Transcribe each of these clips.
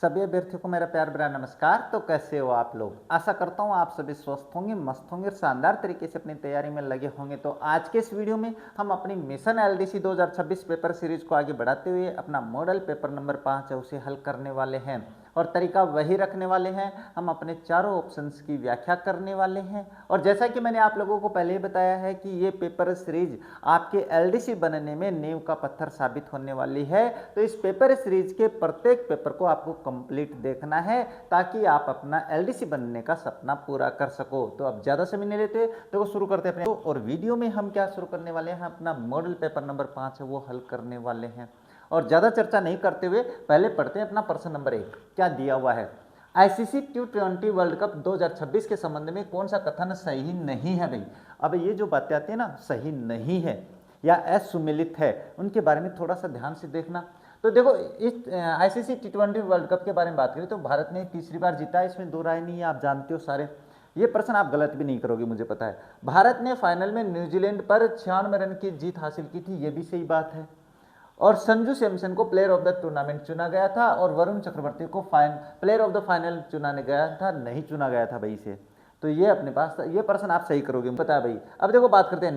सभी अभ्यर्थियों को मेरा प्यार भरा नमस्कार। तो कैसे हो आप लोग? आशा करता हूँ आप सभी स्वस्थ होंगे, मस्त होंगे और शानदार तरीके से अपनी तैयारी में लगे होंगे। तो आज के इस वीडियो में हम अपनी मिशन एलडीसी 2026 पेपर सीरीज को आगे बढ़ाते हुए अपना मॉडल पेपर नंबर 5 है उसे हल करने वाले हैं और तरीका वही रखने वाले हैं। हम अपने चारों ऑप्शंस की व्याख्या करने वाले हैं और जैसा कि मैंने आप लोगों को पहले ही बताया है कि ये पेपर सीरीज आपके एलडीसी बनने में नींव का पत्थर साबित होने वाली है। तो इस पेपर सीरीज के प्रत्येक पेपर को आपको कंप्लीट देखना है ताकि आप अपना एलडीसी बनने का सपना पूरा कर सको। तो अब ज़्यादा समय नहीं लेते तो शुरू करते हैं अपने और वीडियो में हम क्या शुरू करने वाले हैं, अपना मॉडल पेपर नंबर 5 है वो हल करने वाले हैं। और ज़्यादा चर्चा नहीं करते हुए पहले पढ़ते हैं अपना प्रश्न नंबर 1 क्या दिया हुआ है। आईसीसी T20 वर्ल्ड कप 2026 के संबंध में कौन सा कथन सही नहीं है? भाई अब ये जो बातें आती है ना, सही नहीं है या असुमेलित है, उनके बारे में थोड़ा सा ध्यान से देखना। तो देखो, इस आईसीसी T20 वर्ल्ड कप के बारे में बात करें तो भारत ने तीसरी बार जीता है, इसमें दो राय नहीं है, आप जानते हो सारे। ये प्रश्न आप गलत भी नहीं करोगे, मुझे पता है। भारत ने फाइनल में न्यूजीलैंड पर 96 रन की जीत हासिल की थी, ये भी सही बात है। और संजू सैमसन को प्लेयर ऑफ द टूर्नामेंट चुना गया था और वरुण चक्रवर्ती को प्लेयर ऑफ द फाइनल चुना गया था, नहीं चुना गया था भाई से। तो ये अपने पास ये प्रश्न आप सही करोगे, पता है भाई। अब देखो बात करते हैं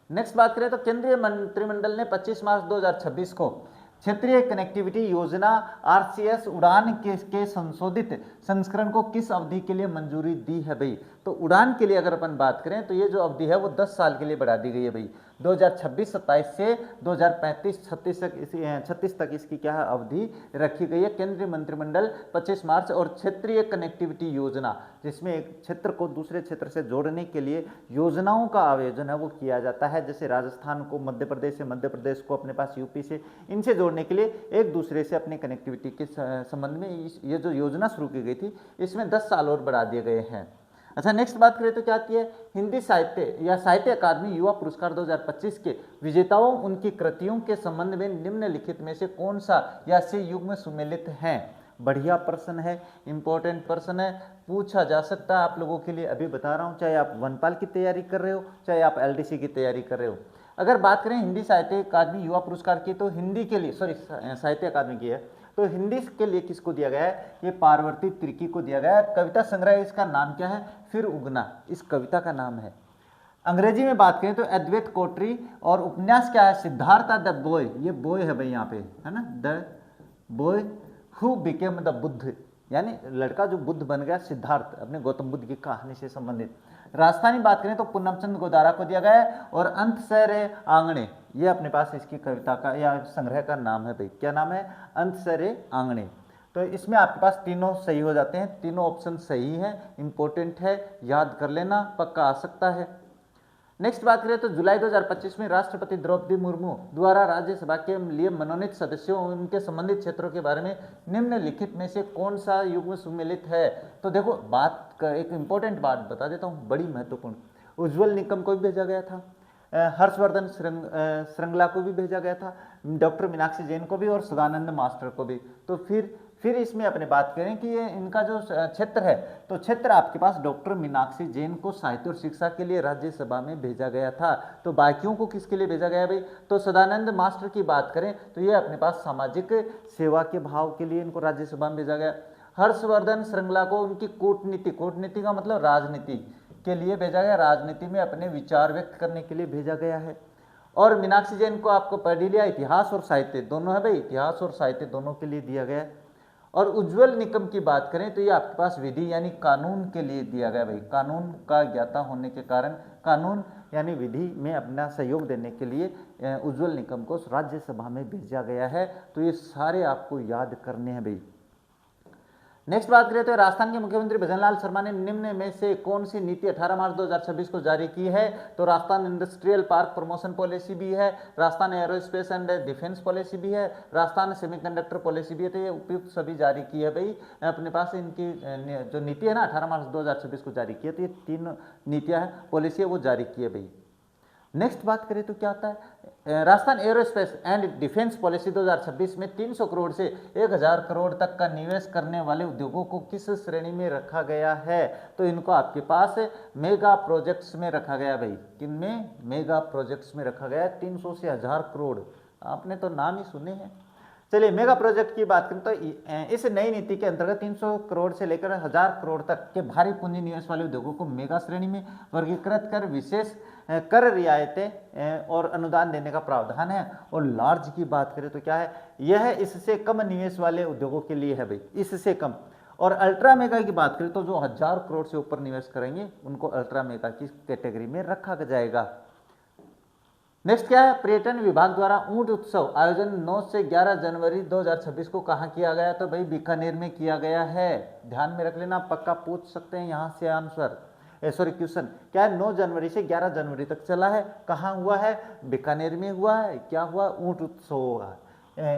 नेक्स्ट बात करें तो केंद्रीय मंत्रिमंडल ने 25 मार्च 2026 को क्षेत्रीय कनेक्टिविटी योजना आरसीएस उड़ान के संशोधित संस्करण को किस अवधि के लिए मंजूरी दी है भाई? तो उड़ान के लिए अगर अपन बात करें तो ये जो अवधि है वो 10 साल के लिए बढ़ा दी गई है भाई। 2026-27 से 2035-36 तक इसकी क्या है, अवधि रखी गई है। केंद्रीय मंत्रिमंडल 25 मार्च और क्षेत्रीय कनेक्टिविटी योजना, जिसमें एक क्षेत्र को दूसरे क्षेत्र से जोड़ने के लिए योजनाओं का आयोजन है वो किया जाता है। जैसे राजस्थान को मध्य प्रदेश से, मध्य प्रदेश को अपने पास यूपी से, इनसे जोड़ने के लिए एक दूसरे से अपनी कनेक्टिविटी के संबंध में ये जो योजना शुरू की गई थी इसमें 10 साल और बढ़ा दिए गए हैं। अच्छा, नेक्स्ट बात करें तो क्या आती है, हिंदी साहित्य या साहित्य अकादमी युवा पुरस्कार 2025 के विजेताओं उनकी कृतियों के संबंध में निम्नलिखित में से कौन सा या से युग में सुमेलित हैं? बढ़िया प्रश्न है, इंपॉर्टेंट प्रश्न है, पूछा जा सकता है आप लोगों के लिए। अभी बता रहा हूँ, चाहे आप वनपाल की तैयारी कर रहे हो चाहे आप एलडीसी की तैयारी कर रहे हो। अगर बात करें हिंदी साहित्य अकादमी युवा पुरस्कार की तो हिंदी के लिए साहित्य अकादमी की है, तो हिंदी के लिए किसको दिया गया है? ये पार्वती तिर्की को दिया गया है। कविता संग्रह इसका नाम क्या है? फिर उगना, इस कविता का नाम है। अंग्रेजी में बात करें तो अद्वैत कोटरी और उपन्यास क्या है? सिद्धार्थ द बॉय, ये बॉय है भाई यहाँ पे, है ना, the boy who became the Buddha, यानी लड़का जो बुद्ध बन गया, सिद्धार्थ, अपने गौतम बुद्ध की कहानी से संबंधित। राजस्थानी बात करें तो पूर्णचंद गोदारा को दिया गया है और अंत सरे आंगणे, ये अपने पास इसकी कविता का या संग्रह का नाम है भाई। क्या नाम है? अंत सरे आंगणे। तो इसमें आपके पास तीनों सही हो जाते हैं, तीनों ऑप्शन सही है, इंपॉर्टेंट है, याद कर लेना, पक्का आ सकता है। नेक्स्ट बात करें तो जुलाई 2025 में राष्ट्रपति द्रौपदी मुर्मू द्वारा राज्यसभा के लिए मनोनीत सदस्यों उनके संबंधित क्षेत्रों के बारे में निम्नलिखित में से कौन सा युग्म सुमेलित है? तो देखो, बात का एक इंपॉर्टेंट बात बता देता हूँ, बड़ी महत्वपूर्ण। उज्ज्वल निकम को भी भेजा गया था, हर्षवर्धन श्रृंगला को भी भेजा गया था, डॉक्टर मीनाक्षी जैन को भी और सदानंद मास्टर को भी। तो फिर इसमें अपने बात करें कि ये इनका जो क्षेत्र है, तो क्षेत्र आपके पास डॉक्टर मीनाक्षी जैन को साहित्य और शिक्षा के लिए राज्यसभा में भेजा गया था। तो बाकियों को किसके लिए भेजा गया भाई? तो सदानंद मास्टर की बात करें तो ये अपने पास सामाजिक सेवा के भाव के लिए इनको राज्यसभा में भेजा गया। हर्षवर्धन श्रृंगला को उनकी कूटनीति का मतलब राजनीति के लिए भेजा गया, राजनीति में अपने विचार व्यक्त करने के लिए भेजा गया है। और मीनाक्षी जैन को आपको पढ़ लिया, इतिहास और साहित्य दोनों है भाई, इतिहास और साहित्य दोनों के लिए दिया गया। और उज्ज्वल निकम की बात करें तो ये आपके पास विधि यानी कानून के लिए दिया गया भाई। कानून का ज्ञाता होने के कारण कानून यानी विधि में अपना सहयोग देने के लिए उज्ज्वल निकम को राज्यसभा में भेजा गया है। तो ये सारे आपको याद करने हैं भाई। नेक्स्ट बात करें तो राजस्थान के मुख्यमंत्री भजनलाल शर्मा ने निम्न में से कौन सी नीति 18 मार्च 2026 को जारी की है? तो Rajasthan industrial park promotion policy भी है, Rajasthan aerospace and defence policy भी है, राजस्थान सेमीकंडक्टर पॉलिसी भी है। तो ये उपयुक्त सभी जारी की है भाई। अपने पास इनकी जो नीति है ना 18 मार्च 2026 को जारी की है, तो ये 3 नीतियाँ हैं, पॉलिसी है वो जारी की है भाई। नेक्स्ट बात करें तो क्या आता है, Rajasthan aerospace and defence policy 2026 में 300 करोड़ से 1000 करोड़ तक का निवेश करने वाले उद्योगों को किस श्रेणी में रखा गया है? तो इनको आपके पास मेगा प्रोजेक्ट्स में रखा गया भाई। किनमें? मेगा प्रोजेक्ट्स में रखा गया है। 300 से 1000 करोड़, आपने तो नाम ही सुने हैं। चलिए मेगा प्रोजेक्ट की बात करें तो इस नई नीति के अंतर्गत 300 करोड़ से लेकर 1000 करोड़ तक के भारी पूंजी निवेश वाले उद्योगों को मेगा श्रेणी में वर्गीकृत कर विशेष कर रियायतें और अनुदान देने का प्रावधान है। और लार्ज की बात करें तो क्या है, यह इससे कम निवेश वाले उद्योगों के लिए है भाई, इससे कम। और अल्ट्रा मेगा की बात करें तो जो 1000 करोड़ से ऊपर निवेश करेंगे उनको अल्ट्रा मेगा की कैटेगरी में रखा जाएगा। नेक्स्ट क्या है, पर्यटन विभाग द्वारा ऊंट उत्सव आयोजन 9 से 11 जनवरी 2026 को कहाँ किया गया, तो भाई बीकानेर में किया गया है। ध्यान में रख लेना, पक्का पूछ सकते हैं यहाँ से आंसर, सॉरी क्वेश्चन। क्या है, 9 जनवरी से 11 जनवरी तक चला है। कहाँ हुआ है, बीकानेर में हुआ है। क्या हुआ, ऊंट उत्सव हुआ,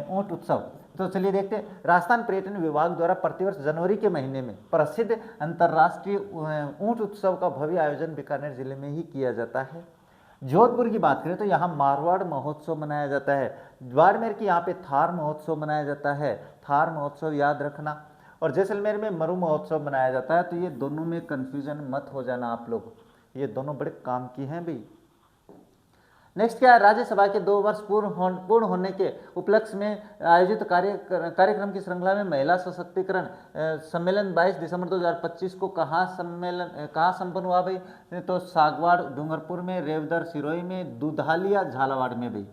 ऊंट उत्सव। तो चलिए देखते हैं, राजस्थान पर्यटन विभाग द्वारा प्रतिवर्ष जनवरी के महीने में प्रसिद्ध अंतर्राष्ट्रीय ऊंट उत्सव का भव्य आयोजन बीकानेर जिले में ही किया जाता है। जोधपुर की बात करें तो यहाँ मारवाड़ महोत्सव मनाया जाता है। बाड़मेर की यहाँ पे थार महोत्सव मनाया जाता है, थार महोत्सव याद रखना। और जैसलमेर में मरु महोत्सव मनाया जाता है। तो ये दोनों में कंफ्यूजन मत हो जाना आप लोग, ये दोनों बड़े काम की हैं भाई। नेक्स्ट क्या है, राज्यसभा के 2 वर्ष पूर्ण होने के उपलक्ष्य में आयोजित कार्यक्रम की श्रृंखला में महिला सशक्तिकरण सम्मेलन 22 दिसंबर 2025 को कहाँ संपन्न हुआ भाई, तो सागवाड़ डूंगरपुर में, रेवदर सिरोही में, दुधालिया झालावाड़ में भाई।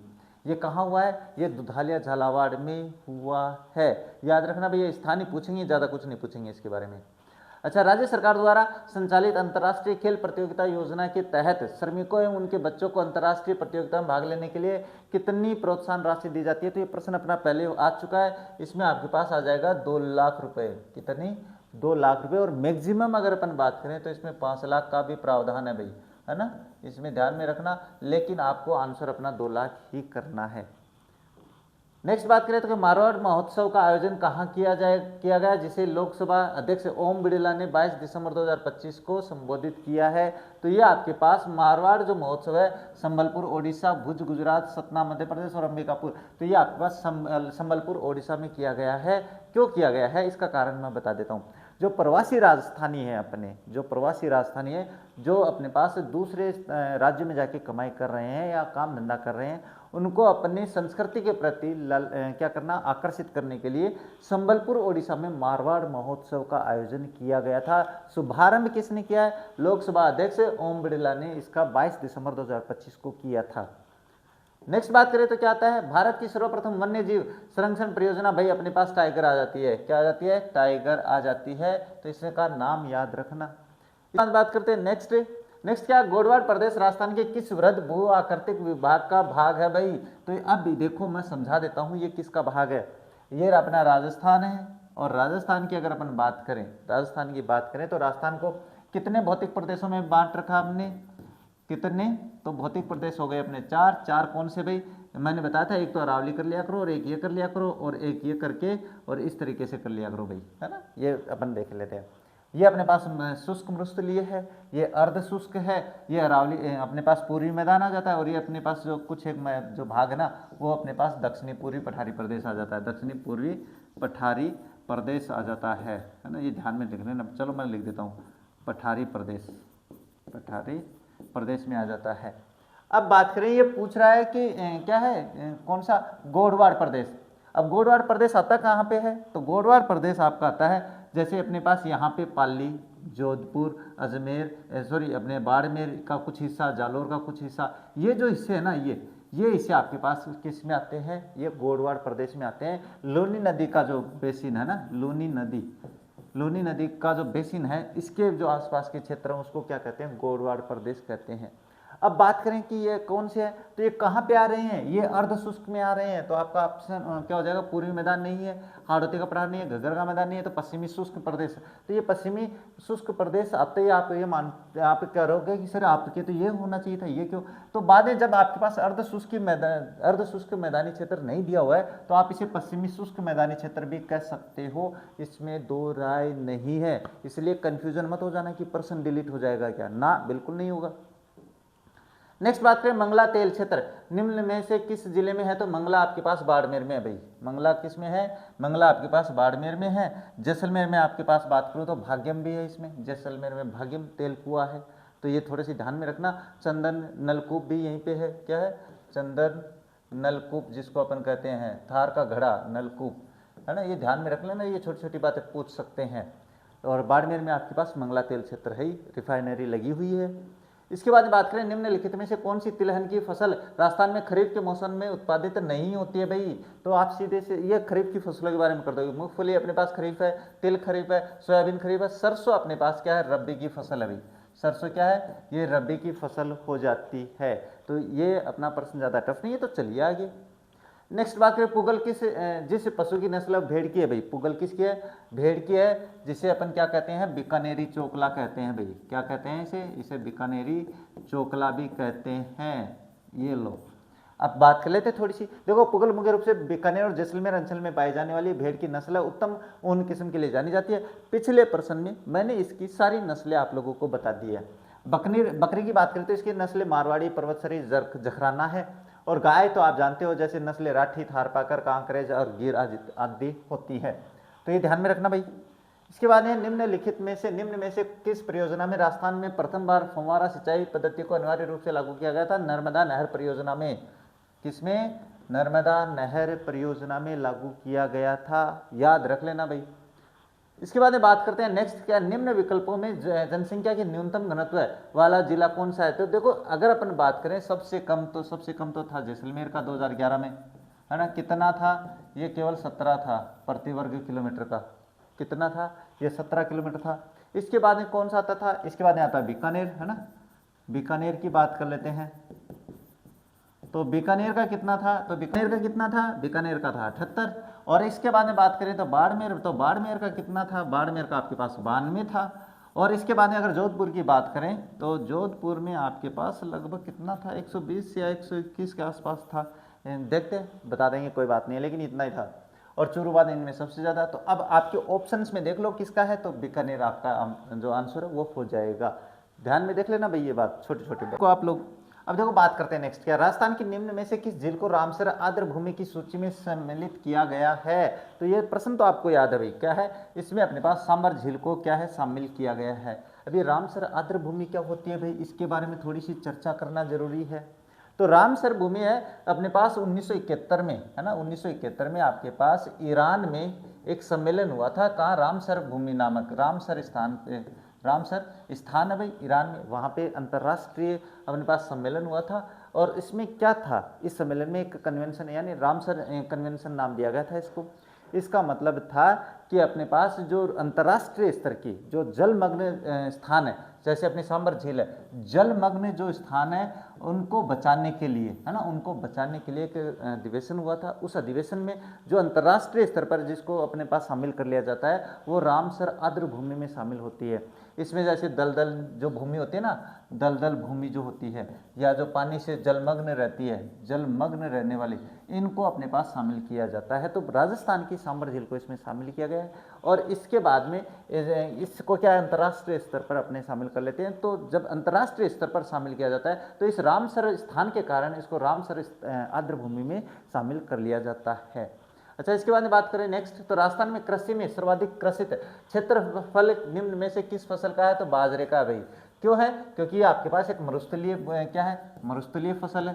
ये कहाँ हुआ है, ये दुधालिया झालावाड़ में हुआ है। याद रखना भाई, ये स्थानीय पूछेंगे, ज़्यादा कुछ नहीं पूछेंगे इसके बारे में। अच्छा, राज्य सरकार द्वारा संचालित अंतर्राष्ट्रीय खेल प्रतियोगिता योजना के तहत श्रमिकों एवं उनके बच्चों को अंतर्राष्ट्रीय प्रतियोगिता में भाग लेने के लिए कितनी प्रोत्साहन राशि दी जाती है, तो ये प्रश्न अपना पहले आ चुका है। इसमें आपके पास आ जाएगा 2 लाख रुपए। कितनी, 2 लाख रुपए। और मैक्सिमम अगर अपन बात करें तो इसमें 5 लाख का भी प्रावधान है भाई, है ना, इसमें ध्यान में रखना। लेकिन आपको आंसर अपना 2 लाख ही करना है। नेक्स्ट बात करें तो मारवाड़ महोत्सव का आयोजन कहाँ किया गया, जिसे लोकसभा अध्यक्ष ओम बिड़ला ने 22 दिसंबर 2025 को संबोधित किया है। तो ये आपके पास मारवाड़ जो महोत्सव है, संबलपुर ओडिशा, भुज गुजरात, सतना मध्य प्रदेश और अंबिकापुर, तो ये आपके पास संबलपुर ओडिशा में किया गया है। क्यों किया गया है, इसका कारण मैं बता देता हूँ। जो प्रवासी राजस्थानी है अपने, जो प्रवासी राजस्थानी है, जो अपने पास दूसरे राज्य में जाके कमाई कर रहे हैं या काम धंधा कर रहे हैं, उनको अपनी संस्कृति के प्रति क्या करना, आकर्षित करने के लिए संबलपुर ओडिशा में मारवाड़ महोत्सव का आयोजन किया गया था। शुभारंभ किसने किया है, लोकसभा अध्यक्ष ओम बिड़ला ने इसका 22 दिसंबर 2025 को किया था। नेक्स्ट बात करें तो क्या आता है, भारत की सर्वप्रथम वन्य जीव संरक्षण परियोजना, भाई अपने पास टाइगर आ जाती है। क्या आ जाती है, टाइगर आ जाती है। तो इसका नाम याद रखना। बात करते हैं नेक्स्ट क्या, गोडवाड़ प्रदेश राजस्थान के किस वृहद भू आकृतिक विभाग का भाग है भाई, तो अब भी देखो मैं समझा देता हूँ ये किसका भाग है। ये अपना राजस्थान है। और राजस्थान की अगर अपन बात करें, राजस्थान की बात करें तो राजस्थान को कितने भौतिक प्रदेशों में बांट रखा हमने, कितने, तो भौतिक प्रदेश हो गए अपने 4 कौन से भाई, मैंने बताया था, एक तो अरावली कर लिया करो, और एक ये कर लिया करो, और एक ये करके और इस तरीके से कर लिया करो भाई, है ना। ये अपन देख लेते हैं। ये अपने पास शुष्क मृस्थलीय है, ये अर्ध शुष्क है, ये अरावली अपने पास पूर्वी मैदान आ जाता है, और ये अपने पास जो कुछ एक जो भाग है ना, वो अपने पास दक्षिणी पूर्वी पठारी प्रदेश आ जाता है, दक्षिणी पूर्वी पठारी प्रदेश आ जाता है ना। ये ध्यान में लिख लेना। चलो मैं लिख देता हूँ, पठारी प्रदेश में आ जाता है। अब बात करें, ये पूछ रहा है कि क्या है, कौन सा, गोडवाड़ प्रदेश। अब गोडवाड़ प्रदेश आता कहाँ पे है, तो गोडवाड़ प्रदेश आपका आता है, जैसे अपने पास यहाँ पे पाली, जोधपुर, अजमेर, सॉरी अपने बाड़मेर का कुछ हिस्सा, जालोर का कुछ हिस्सा, ये जो हिस्से है ना, ये हिस्से आपके पास किस में आते हैं, ये गोडवाड़ प्रदेश में आते हैं। लूनी नदी का जो बेसिन है ना, लूनी नदी का जो बेसिन है, इसके जो आसपास के क्षेत्र हैं उसको क्या कहते हैं, गोडवाड़ प्रदेश कहते हैं। अब बात करें कि ये कौन से हैं, तो ये कहाँ पे आ रहे हैं, ये अर्ध शुष्क में आ रहे हैं। तो आपका ऑप्शन क्या हो जाएगा, पूर्वी मैदान नहीं है, हाड़ौती का पठार नहीं है, घग्गर का मैदान नहीं है, तो पश्चिमी शुष्क प्रदेश। तो ये पश्चिमी शुष्क प्रदेश आते ही आप ये आप कह रहोगे कि सर आपके तो ये होना चाहिए था, ये क्यों, तो बाद में जब आपके पास अर्ध शुष्क मैदानी क्षेत्र नहीं दिया हुआ है, तो आप इसे पश्चिमी शुष्क मैदानी क्षेत्र भी कह सकते हो, इसमें 2 राय नहीं है। इसलिए कंफ्यूजन मत हो जाना कि प्रश्न डिलीट हो जाएगा क्या, ना बिल्कुल नहीं होगा। नेक्स्ट बात करें, मंगला तेल क्षेत्र निम्न में से किस जिले में है, तो मंगला आपके पास बाड़मेर में है भाई। मंगला किस में है, मंगला आपके पास बाड़मेर में है। जैसलमेर में आपके पास बात करूँ तो भाग्यम भी है, इसमें जैसलमेर में भाग्यम तेल कुआं है। तो ये थोड़े सी ध्यान में रखना। चंदन नलकूप भी यहीं पे है, क्या है, चंदन नलकूप जिसको अपन कहते हैं, थार का घड़ा नलकूप, है ना, ये ध्यान में रख लेना, ये छोटी छोटी बातें पूछ सकते हैं। और बाड़मेर में आपके पास मंगला तेल क्षेत्र है, रिफाइनरी लगी हुई है। इसके बाद बात करें निम्नलिखित में से कौन सी तिलहन की फसल राजस्थान में खरीफ के मौसम में उत्पादित नहीं होती है भाई, तो आप सीधे से ये खरीफ की फसलों के बारे में कर दोगे। मूंगफली अपने पास खरीफ है, तिल खरीफ है, सोयाबीन खरीफ है, सरसों अपने पास क्या है, रबी की फसल है भाई। सरसों क्या है, ये रबी की फसल हो जाती है। तो ये अपना प्रश्न ज़्यादा टफ नहीं है। तो चलिए आगे नेक्स्ट बात करें, पुगल जिस पशु की नस्ल भेड़ की है भाई, पुगल किसकी है, भेड़ की है, जिसे अपन क्या कहते हैं, बीकानेरी चोकला कहते हैं भाई। क्या कहते हैं इसे बीकानेरी चोकला भी कहते हैं। ये लो, अब बात कर लेते हैं थोड़ी सी। देखो, पुगल मुख्य रूप से बीकानेर और जैसलमेर अंचल में पाई जाने वाली भेड़ की नस्ल है, उत्तम ऊन किस्म के लिए जानी जाती है। पिछले प्रश्न में मैंने इसकी सारी नस्लें आप लोगों को बता दी है। बकरी की बात करें तो इसकी नस्लें मारवाड़ी, पर्वतसरी, जखराना है। और गाय तो आप जानते हो, जैसे नस्लें राठी, थारपाकर, कांकरेज और गिर आदि होती है। तो ये ध्यान में रखना भाई। इसके बाद है निम्न में से किस परियोजना में राजस्थान में प्रथम बार फव्वारा सिंचाई पद्धति को अनिवार्य रूप से लागू किया गया था, नर्मदा नहर परियोजना में। किसमें, नर्मदा नहर परियोजना में लागू किया गया था, याद रख लेना भाई। इसके बाद बात करते हैं नेक्स्ट, क्या निम्न विकल्पों में जनसंख्या के न्यूनतम घनत्व वाला जिला कौन सा है। तो देखो, अगर अपन बात करें सबसे कम तो था जैसलमेर का 2011 में, है ना। कितना था, ये केवल 17 था प्रति वर्ग किलोमीटर का। कितना था, ये 17 किलोमीटर था। इसके बाद में कौन सा आता था, इसके बाद में आता है बीकानेर, है ना। बीकानेर की बात कर लेते हैं, तो बीकानेर का कितना था, बीकानेर का था 78। और इसके बाद में बात करें तो बाड़मेर का कितना था, बाड़मेर का आपके पास 92 था। और इसके बाद में अगर जोधपुर की बात करें तो जोधपुर में आपके पास लगभग कितना था, 120 या 121 के आसपास था। देखते बता देंगे, कोई बात नहीं है, लेकिन इतना ही था। और चूरूबाद इनमें सबसे ज़्यादा। तो अब आपके ऑप्शंस में देख लो किसका है, तो बीकानेर आपका जो आंसर है वो हो जाएगा। ध्यान में देख लेना भाई, ये बात छोटी छोटी को आप लोग। अब देखो, बात करते हैं नेक्स्ट, क्या राजस्थान की निम्न में से किस झील को रामसर आर्द्र भूमि की सूची में सम्मिलित किया गया है। तो ये प्रश्न तो आपको याद है भाई, क्या है, इसमें अपने पास सांबर झील को क्या है, शामिल किया गया है। अभी रामसर आर्द्र भूमि क्या होती है भाई, इसके बारे में थोड़ी सी चर्चा करना जरूरी है। तो रामसर भूमि है अपने पास 1971 में, है ना, 1971 में आपके पास ईरान में एक सम्मेलन हुआ था। कहाँ, रामसर भूमि नामक रामसर स्थान पे, रामसर स्थान है भाई ईरान में, वहाँ पे अंतर्राष्ट्रीय अपने पास सम्मेलन हुआ था। और इसमें क्या था, इस सम्मेलन में एक कन्वेंशन, यानी रामसर कन्वेंशन नाम दिया गया था इसको। इसका मतलब था कि अपने पास जो अंतर्राष्ट्रीय स्तर की जो जलमग्न स्थान है, जैसे अपनी सांबर झील है, जलमग्न जो स्थान है उनको बचाने के लिए, है ना, उनको बचाने के लिए एक अधिवेशन हुआ था। उस अधिवेशन में जो अंतर्राष्ट्रीय स्तर पर जिसको अपने पास शामिल कर लिया जाता है वो रामसर आर्द्र भूमि में शामिल होती है। इसमें जैसे दलदल जो भूमि होती है ना, दलदल भूमि जो होती है, या जो पानी से जलमग्न रहती है, जलमग्न रहने वाली, इनको अपने पास शामिल किया जाता है। तो राजस्थान की सांबर झील को इसमें शामिल किया गया है। और इसके बाद में इसको क्या अंतर्राष्ट्रीय स्तर पर अपने शामिल कर लेते हैं। तो जब अंतर्राष्ट्रीय स्तर पर शामिल किया जाता है तो इस रामसर स्थान के कारण इसको रामसर आर्द्र भूमि में शामिल कर लिया जाता है। अच्छा, इसके बाद में बात करें नेक्स्ट, तो राजस्थान में कृषि में सर्वाधिक कृषित क्षेत्रफल निम्न में से किस फसल का है, तो बाजरे का भाई। क्यों है, क्योंकि आपके पास एक मरुस्थलीय क्या है, मरुस्थलीय फसल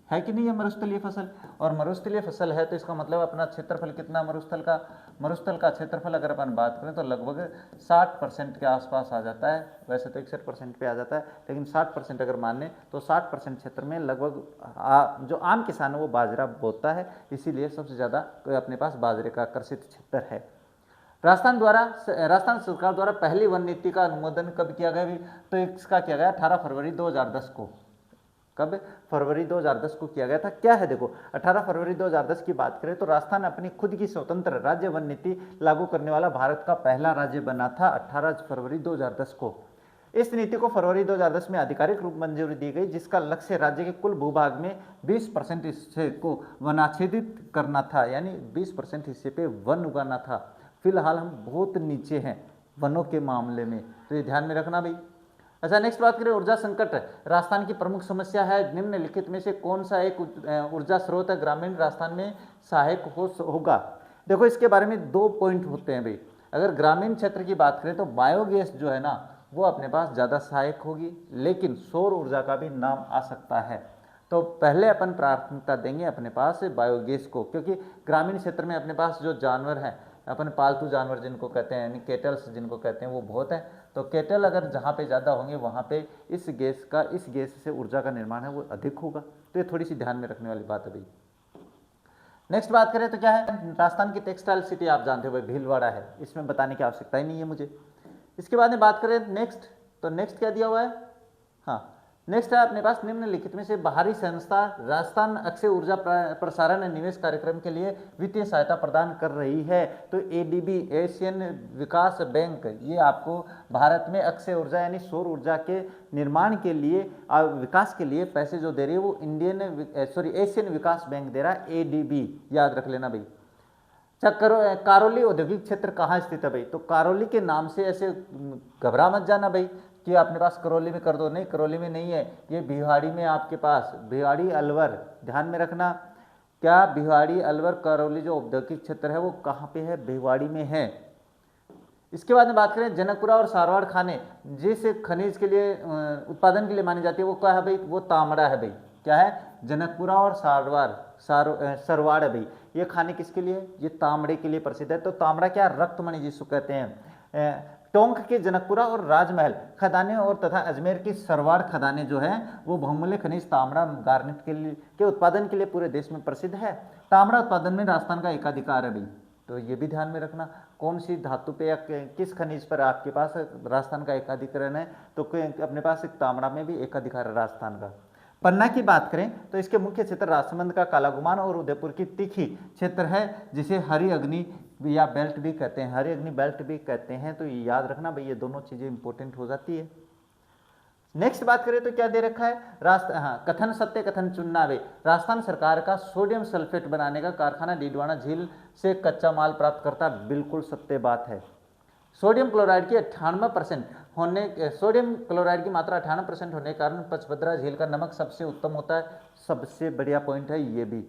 है कि नहीं है, मरुस्थलीय फसल। और मरुस्थलीय फसल है तो इसका मतलब अपना क्षेत्रफल कितना, मरुस्थल का क्षेत्रफल अगर अपन बात करें तो लगभग 60% के आसपास आ जाता है। वैसे तो 61% पे आ जाता है, लेकिन 60% अगर माने तो 60% क्षेत्र में लगभग जो आम किसान है वो बाजरा बोता है, इसीलिए सबसे ज़्यादा अपने पास बाजरे का कृषित क्षेत्र है। राजस्थान सरकार द्वारा पहली वन नीति का अनुमोदन कब किया गया, तो इसका किया गया 18 फरवरी 2010 को। कब, फरवरी 2010 को किया गया था। क्या है, देखो 18 फरवरी 2010 की बात करें तो राजस्थान अपनी खुद की स्वतंत्र राज्य वन नीति लागू करने वाला भारत का पहला राज्य बना था 18 फरवरी 2010 को। इस नीति को फरवरी 2010 में आधिकारिक रूप मंजूरी दी गई, जिसका लक्ष्य राज्य के कुल भूभाग में 20% हिस्से को वनाच्छेदित करना था, यानी 20% हिस्से पे वन उगाना था। फिलहाल हम बहुत नीचे हैं वनों के मामले में, तो ये ध्यान में रखना भाई। अच्छा, नेक्स्ट बात करें ऊर्जा संकट राजस्थान की प्रमुख समस्या है। निम्नलिखित में से कौन सा एक ऊर्जा स्रोत है ग्रामीण राजस्थान में सहायक होगा। देखो, इसके बारे में 2 पॉइंट होते हैं भाई। अगर ग्रामीण क्षेत्र की बात करें तो बायोगैस जो है ना वो अपने पास ज़्यादा सहायक होगी, लेकिन सौर ऊर्जा का भी नाम आ सकता है। तो पहले अपन प्राथमिकता देंगे अपने पास बायोगैस को, क्योंकि ग्रामीण क्षेत्र में अपने पास जो जानवर हैं, अपन पालतू जानवर जिनको कहते हैं यानी केटल्स जिनको कहते हैं, वो बहुत है। तो केटल अगर जहाँ पे ज़्यादा होंगे वहाँ पे इस गैस से ऊर्जा का निर्माण है वो अधिक होगा। तो ये थोड़ी सी ध्यान में रखने वाली बात है भाई। नेक्स्ट बात करें तो क्या है, राजस्थान की टेक्सटाइल सिटी आप जानते हो भाई भीलवाड़ा है, इसमें बताने की आवश्यकता ही नहीं है मुझे। इसके बाद में बात करें नेक्स्ट, तो नेक्स्ट क्या दिया हुआ है, हाँ नेक्स्ट है अपने पास निम्नलिखित में से बाहरी संस्था राजस्थान अक्षय ऊर्जा प्रसारण निवेश कार्यक्रम के लिए वित्तीय सहायता प्रदान कर रही है। तो एडीबी एशियन विकास बैंक ये आपको भारत में अक्षय ऊर्जा यानी सौर ऊर्जा के निर्माण के लिए विकास के लिए पैसे जो दे रही है वो एशियन विकास बैंक दे रहा है, एडीबी याद रख लेना भाई। करौली औद्योगिक क्षेत्र कहाँ स्थित है भाई, तो करौली के नाम से ऐसे घबरा मत जाना भाई कि अपने पास करौली में कर दो, नहीं करौली में नहीं है, ये भिवाड़ी में आपके पास, भिवाड़ी अलवर ध्यान में रखना। क्या भिवाड़ी अलवर करौली जो औद्योगिक क्षेत्र है वो कहाँ पे है, भिवाड़ी में है। इसके बाद में बात करें जनकपुरा और सारवाड़ खाने जिस खनिज के लिए उत्पादन के लिए मानी जाती है वो क्या है भाई, वो तांबड़ा है भाई। क्या है, जनकपुरा और सरवाड़ है भाई, ये खाने किसके लिए, ये तांबड़े के लिए प्रसिद्ध है। तो तांबड़ा क्या, रक्तमणि जिसको कहते हैं। टोंक के जनकपुरा और राजमहल खदानें और तथा अजमेर की सरवाड़ खदानें जो है वो बहुमूल्य खनिज तांबड़ा गार्नेट के उत्पादन के लिए पूरे देश में प्रसिद्ध है। तांबड़ा उत्पादन में राजस्थान का एकाधिकार है भाई, तो ये भी ध्यान में रखना कौन सी धातु पे या किस खनिज पर आपके पास राजस्थान का एकाधिकरण है, तो अपने पास एक तांबड़ा में भी एकाधिकार है राजस्थान का। पन्ना की बात करें तो इसके मुख्य क्षेत्र राजसमंद का कालागुमान और उदयपुर की तीखी क्षेत्र है जिसे हरी अग्नि या बेल्ट भी कहते हैं, हरी अग्नि बेल्ट भी कहते हैं। तो याद रखना भाई ये दोनों चीजें इंपॉर्टेंट हो जाती है। नेक्स्ट बात करें तो क्या दे रखा है, कथन सत्य कथन चुनना वे, राजस्थान सरकार का सोडियम सल्फेट बनाने का कारखाना डीडवाना झील से कच्चा माल प्राप्त करता, बिल्कुल सत्य बात है। सोडियम क्लोराइड की 98% होने सोडियम क्लोराइड की मात्रा 98% होने के कारण पचभद्रा झील का नमक सबसे उत्तम होता है, सबसे बढ़िया पॉइंट है ये भी।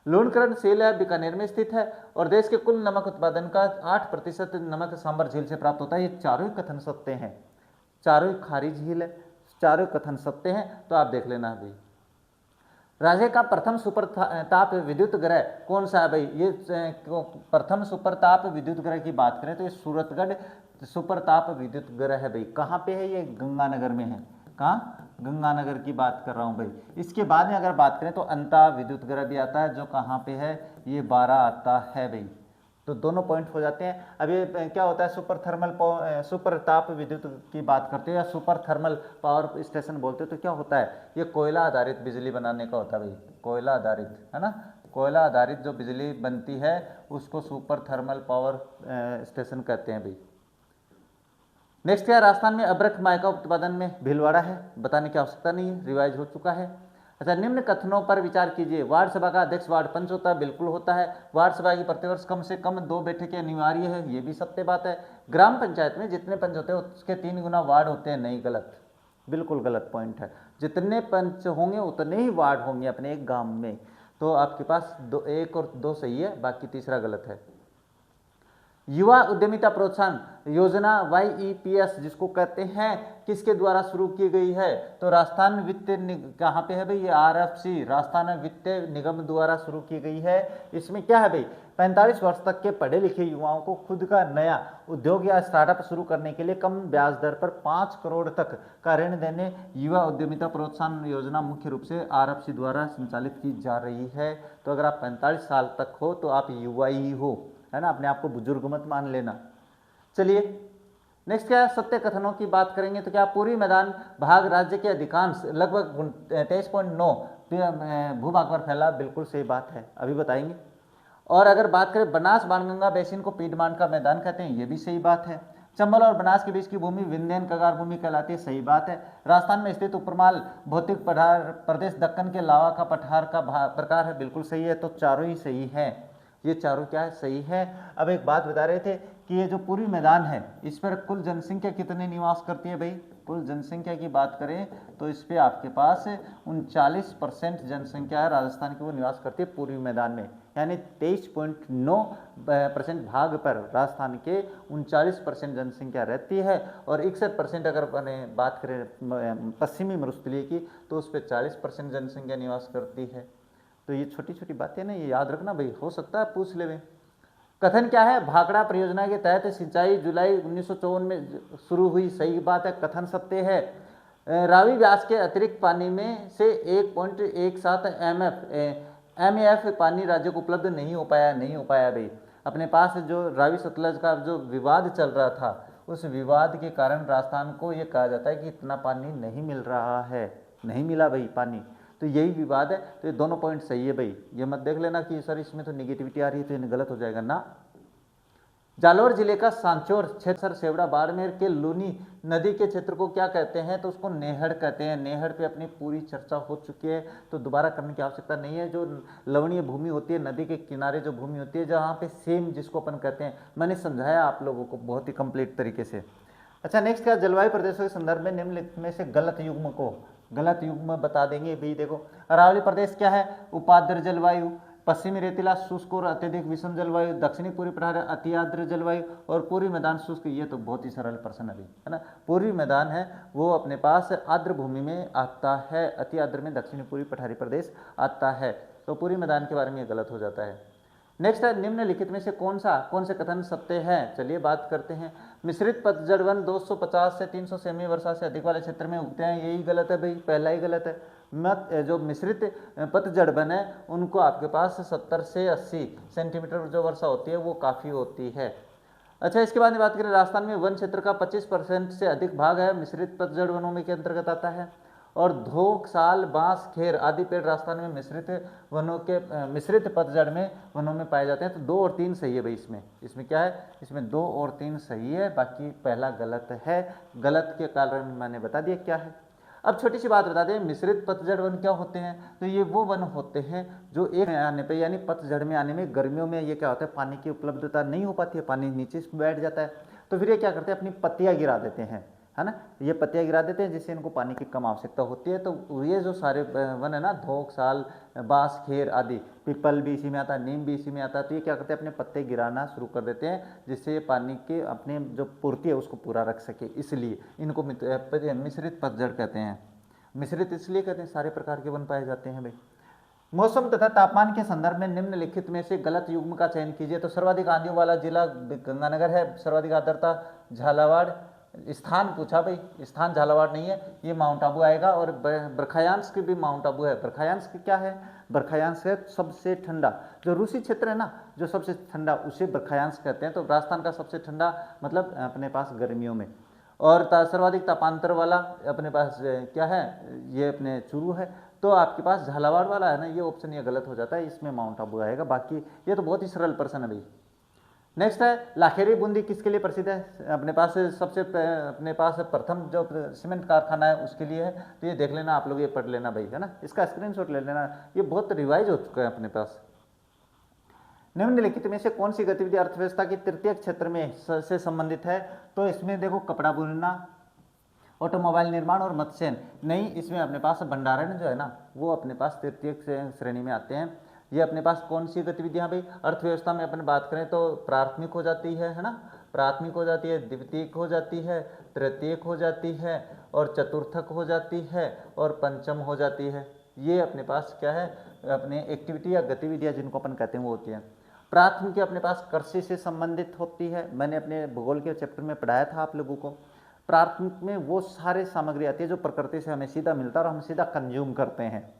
लूणकरण सेल है बीकानेर में स्थित है और देश के कुल नमक उत्पादन का 8% नमक सांबर झील से प्राप्त होता है। ये चारों ही कथन सत्य हैं, चारों ही खारी झील है, चारों कथन सत्य हैं, तो आप देख लेना भाई। राज्य का प्रथम सुपर ताप विद्युत ग्रह कौन सा है भाई, ये प्रथम सुपर ताप विद्युत ग्रह की बात करें तो ये सूरतगढ़ सुपर ताप विद्युत ग्रह है भाई। कहाँ पे है, ये गंगानगर में है। कहाँ, गंगानगर की बात कर रहा हूँ भाई। इसके बाद में अगर बात करें तो अंता विद्युत ग्रह भी आता है जो कहाँ पे है, ये 12 आता है भाई। तो दोनों पॉइंट हो जाते हैं। अब ये क्या होता है, सुपर ताप विद्युत की बात करते हैं या सुपर थर्मल पावर स्टेशन बोलते हैं, तो क्या होता है, ये कोयला आधारित बिजली बनाने का होता है भाई, कोयला आधारित है ना, कोयला आधारित जो बिजली बनती है उसको सुपर थर्मल पावर स्टेशन कहते हैं भाई। नेक्स्ट क्या, राजस्थान में अब्रक माय का उत्पादन में भीलवाड़ा है, बताने की आवश्यकता नहीं है, रिवाइज हो चुका है। अच्छा, निम्न कथनों पर विचार कीजिए। वार्ड सभा का अध्यक्ष वार्ड पंच होता है, बिल्कुल होता है। वार्ड सभा की प्रतिवर्ष कम से कम 2 बैठकें अनिवार्य है, ये भी सत्य बात है। ग्राम पंचायत में जितने पंच होते हैं उसके 3 गुना वार्ड होते हैं, नहीं गलत, बिल्कुल गलत पॉइंट है। जितने पंच होंगे उतने ही वार्ड होंगे अपने एक गांव में, तो आपके पास 1 और 2 सही है, बाकी तीसरा गलत है। युवा उद्यमिता प्रोत्साहन योजना YEPS जिसको कहते हैं किसके द्वारा शुरू की गई है, तो राजस्थान वित्त कहाँ पे है भाई, ये RFC राजस्थान वित्त निगम द्वारा शुरू की गई है। इसमें क्या है भाई, 45 वर्ष तक के पढ़े लिखे युवाओं को खुद का नया उद्योग या स्टार्टअप शुरू करने के लिए कम ब्याज दर पर 5 करोड़ तक का ऋण देने युवा उद्यमिता प्रोत्साहन योजना मुख्य रूप से RFC द्वारा संचालित की जा रही है। तो अगर आप 45 साल तक हो तो आप युवा ही हो, है ना, अपने आप को बुजुर्ग मत मान लेना। चलिए नेक्स्ट क्या है, सत्य कथनों की बात करेंगे तो क्या, पूर्वी मैदान भाग राज्य के अधिकांश लगभग 23.9 भूभाग पर फैला, बिल्कुल सही बात है, अभी बताएंगे। और अगर बात करें बनास बाणगंगा बेसिन को पीडमान का मैदान कहते हैं, ये भी सही बात है। चंबल और बनास के बीच की भूमि विंध्यन कगार भूमि कहलाती है, सही बात है। राजस्थान में स्थित उपरमाल भौतिक पठार प्रदेश दक्कन के लावा का पठार का प्रकार है, बिल्कुल सही है। तो चारों ही सही है, ये चारों क्या है, सही है। अब एक बात बता रहे थे कि ये जो पूर्वी मैदान है इस पर कुल जनसंख्या कितने निवास करती है भाई, कुल जनसंख्या की बात करें तो इस पे आपके पास 39% जनसंख्या है राजस्थान की, वो निवास करती है पूर्वी मैदान में, यानी 23.9% भाग पर राजस्थान के 39% जनसंख्या रहती है, और 61% अगर बात करें पश्चिमी मरुस्थलीय की तो उस पर 40% जनसंख्या निवास करती है। तो ये छोटी छोटी बातें ना, ये याद रखना भाई, हो सकता है पूछ ले। कथन क्या है? भाखड़ा परियोजना के तहत सिंचाई जुलाई 1954 में शुरू हुई, सही बात है, कथन सत्य है। रावी व्यास के अतिरिक्त पानी में से 1.17 एमएफ पानी राज्य को उपलब्ध नहीं हो पाया भाई। अपने पास जो रावी सतलज का जो विवाद चल रहा था, उस विवाद के कारण राजस्थान को ये कहा जाता है कि इतना पानी नहीं मिल रहा है, नहीं मिला भाई पानी, तो यही विवाद है। तो ये दोनों पॉइंट सही है भाई, ये मत देख लेना कि सर इसमें तो निगेटिविटी आ रही है तो ये गलत हो जाएगा ना। जालौर जिले का सांचौर क्षेत्र सेवड़ा बाड़मेर के लूनी नदी के क्षेत्र को क्या कहते हैं? तो उसको नेहड़ कहते हैं। नेहड़ पे अपनी पूरी चर्चा हो चुकी है, तो दोबारा करने की आवश्यकता नहीं है। जो लवणीय भूमि होती है, नदी के किनारे जो भूमि होती है, जहाँ पे सेम जिसको अपन कहते हैं, मैंने समझाया आप लोगों को बहुत ही कंप्लीट तरीके से। अच्छा, नेक्स्ट क्या? जलवायु प्रदेशों के संदर्भ में निम्नलिखित में से गलत युग्म बता देंगे भाई। देखो, अरावली प्रदेश क्या है? उपाद्र जलवायु। पश्चिमी रेतीला शुष्क और अत्यधिक विषम जलवायु। दक्षिणी पूर्वी पठार अति आर्द्र जलवायु। और पूर्वी मैदान शुष्क। ये तो बहुत ही सरल प्रश्न है ना। पूर्वी मैदान है वो अपने पास आर्द्र भूमि में आता है, अति आर्द्र में दक्षिणी पूर्वी पठारी प्रदेश आता है। तो पूर्वी मैदान के बारे में ये गलत हो जाता है। नेक्स्ट है, निम्नलिखित में से कौन से कथन सत्य है? चलिए बात करते हैं। मिश्रित पतझड़ वन 250 से 300 सेमी वर्षा से अधिक वाले क्षेत्र में उगते हैं, यही गलत है भाई, पहला ही गलत है। जो मिश्रित पतझड़ वन है उनको आपके पास 70 से 80 सेंटीमीटर जो वर्षा होती है वो काफ़ी होती है। अच्छा, इसके बाद में बात करें, राजस्थान में वन क्षेत्र का 25% से अधिक भाग है मिश्रित पतझड़ वनों में के अंतर्गत आता है। और धोक, साल, बांस, खेर आदि पेड़ राजस्थान में मिश्रित पतझड़ में वनों में पाए जाते हैं। तो 2 और 3 सही है भाई। इसमें क्या है? इसमें 2 और 3 सही है, बाकी पहला गलत है। गलत के कारण मैंने बता दिया क्या है। अब छोटी सी बात बता दें, मिश्रित पतझड़ वन क्या होते हैं? तो ये वो वन होते हैं जो एक आने पे, यानी पतझड़ में आने में गर्मियों में ये क्या होता है, पानी की उपलब्धता नहीं हो पाती है, पानी नीचे बैठ जाता है। तो फिर ये क्या करते हैं, अपनी पत्तियां गिरा देते हैं, है ना। ये पत्तियां गिरा देते हैं जिससे इनको पानी की कम आवश्यकता होती है। तो ये जो सारे वन है ना, धोक, साल, बांस, खेर आदि, पीपल भी इसी में आता है, नीम भी इसी में आता है। तो ये क्या करते हैं, अपने पत्ते गिराना शुरू कर देते हैं जिससे ये पानी के अपने जो पूर्ति है उसको पूरा रख सके। इसलिए इनको मिश्रित पतझड़ कहते हैं। मिश्रित इसलिए कहते हैं, सारे प्रकार के वन पाए जाते हैं भाई। मौसम तथा तापमान के संदर्भ में निम्नलिखित में से गलत युग्म का चयन कीजिए। तो सर्वाधिक आंधियों वाला जिला गंगानगर है, सर्वाधिक आर्द्रता झालावाड़। स्थान पूछा भाई, स्थान झालावाड़ नहीं है, ये माउंट आबू आएगा। और बरखायांश भी माउंट आबू है। बरखायांश क्या है? बरखायांश है सबसे ठंडा, जो रूसी क्षेत्र है ना, जो सबसे ठंडा, उसे बरखायांश कहते हैं। तो राजस्थान का सबसे ठंडा मतलब अपने पास गर्मियों में। और सर्वाधिक तापांतर वाला अपने पास क्या है? ये अपने चूरू है। तो आपके पास झालावाड़ वाला है ना, ये ऑप्शन ये गलत हो जाता है, इसमें माउंट आबू आएगा। बाकी ये तो बहुत ही सरल प्रश्न है भाई। नेक्स्ट है, लाखेरी बूंदी किसके लिए प्रसिद्ध है? अपने पास प्रथम जो सीमेंट कारखाना है उसके लिए है। तो ये देख लेना आप लोग, ये पढ़ लेना भाई, है ना। इसका स्क्रीनशॉट ले लेना, ये बहुत रिवाइज हो चुका है अपने पास। निम्नलिखित में से कौन सी गतिविधि अर्थव्यवस्था के तृतीय क्षेत्र में से संबंधित है? तो इसमें देखो, कपड़ा बुनना, ऑटोमोबाइल निर्माण और मत्स्य नहीं। इसमें अपने पास भंडारण जो है ना, वो अपने पास तृतीय श्रेणी में आते हैं। ये अपने पास कौन सी गतिविधियां भाई? अर्थव्यवस्था में अपन बात करें तो प्राथमिक हो जाती है ना, प्राथमिक हो जाती है, द्वितीयक हो जाती है, तृतीयक हो जाती है, और चतुर्थक हो जाती है, और पंचम हो जाती है। ये अपने पास क्या है, अपने एक्टिविटी या गतिविधियां जिनको अपन कहते हैं वो होती हैं। प्राथमिक अपने पास कृषि से संबंधित होती है, मैंने अपने भूगोल के चैप्टर में पढ़ाया था आप लोगों को। प्राथमिक में वो सारे सामग्री आती है जो प्रकृति से हमें सीधा मिलता है और हम सीधा कंज्यूम करते हैं,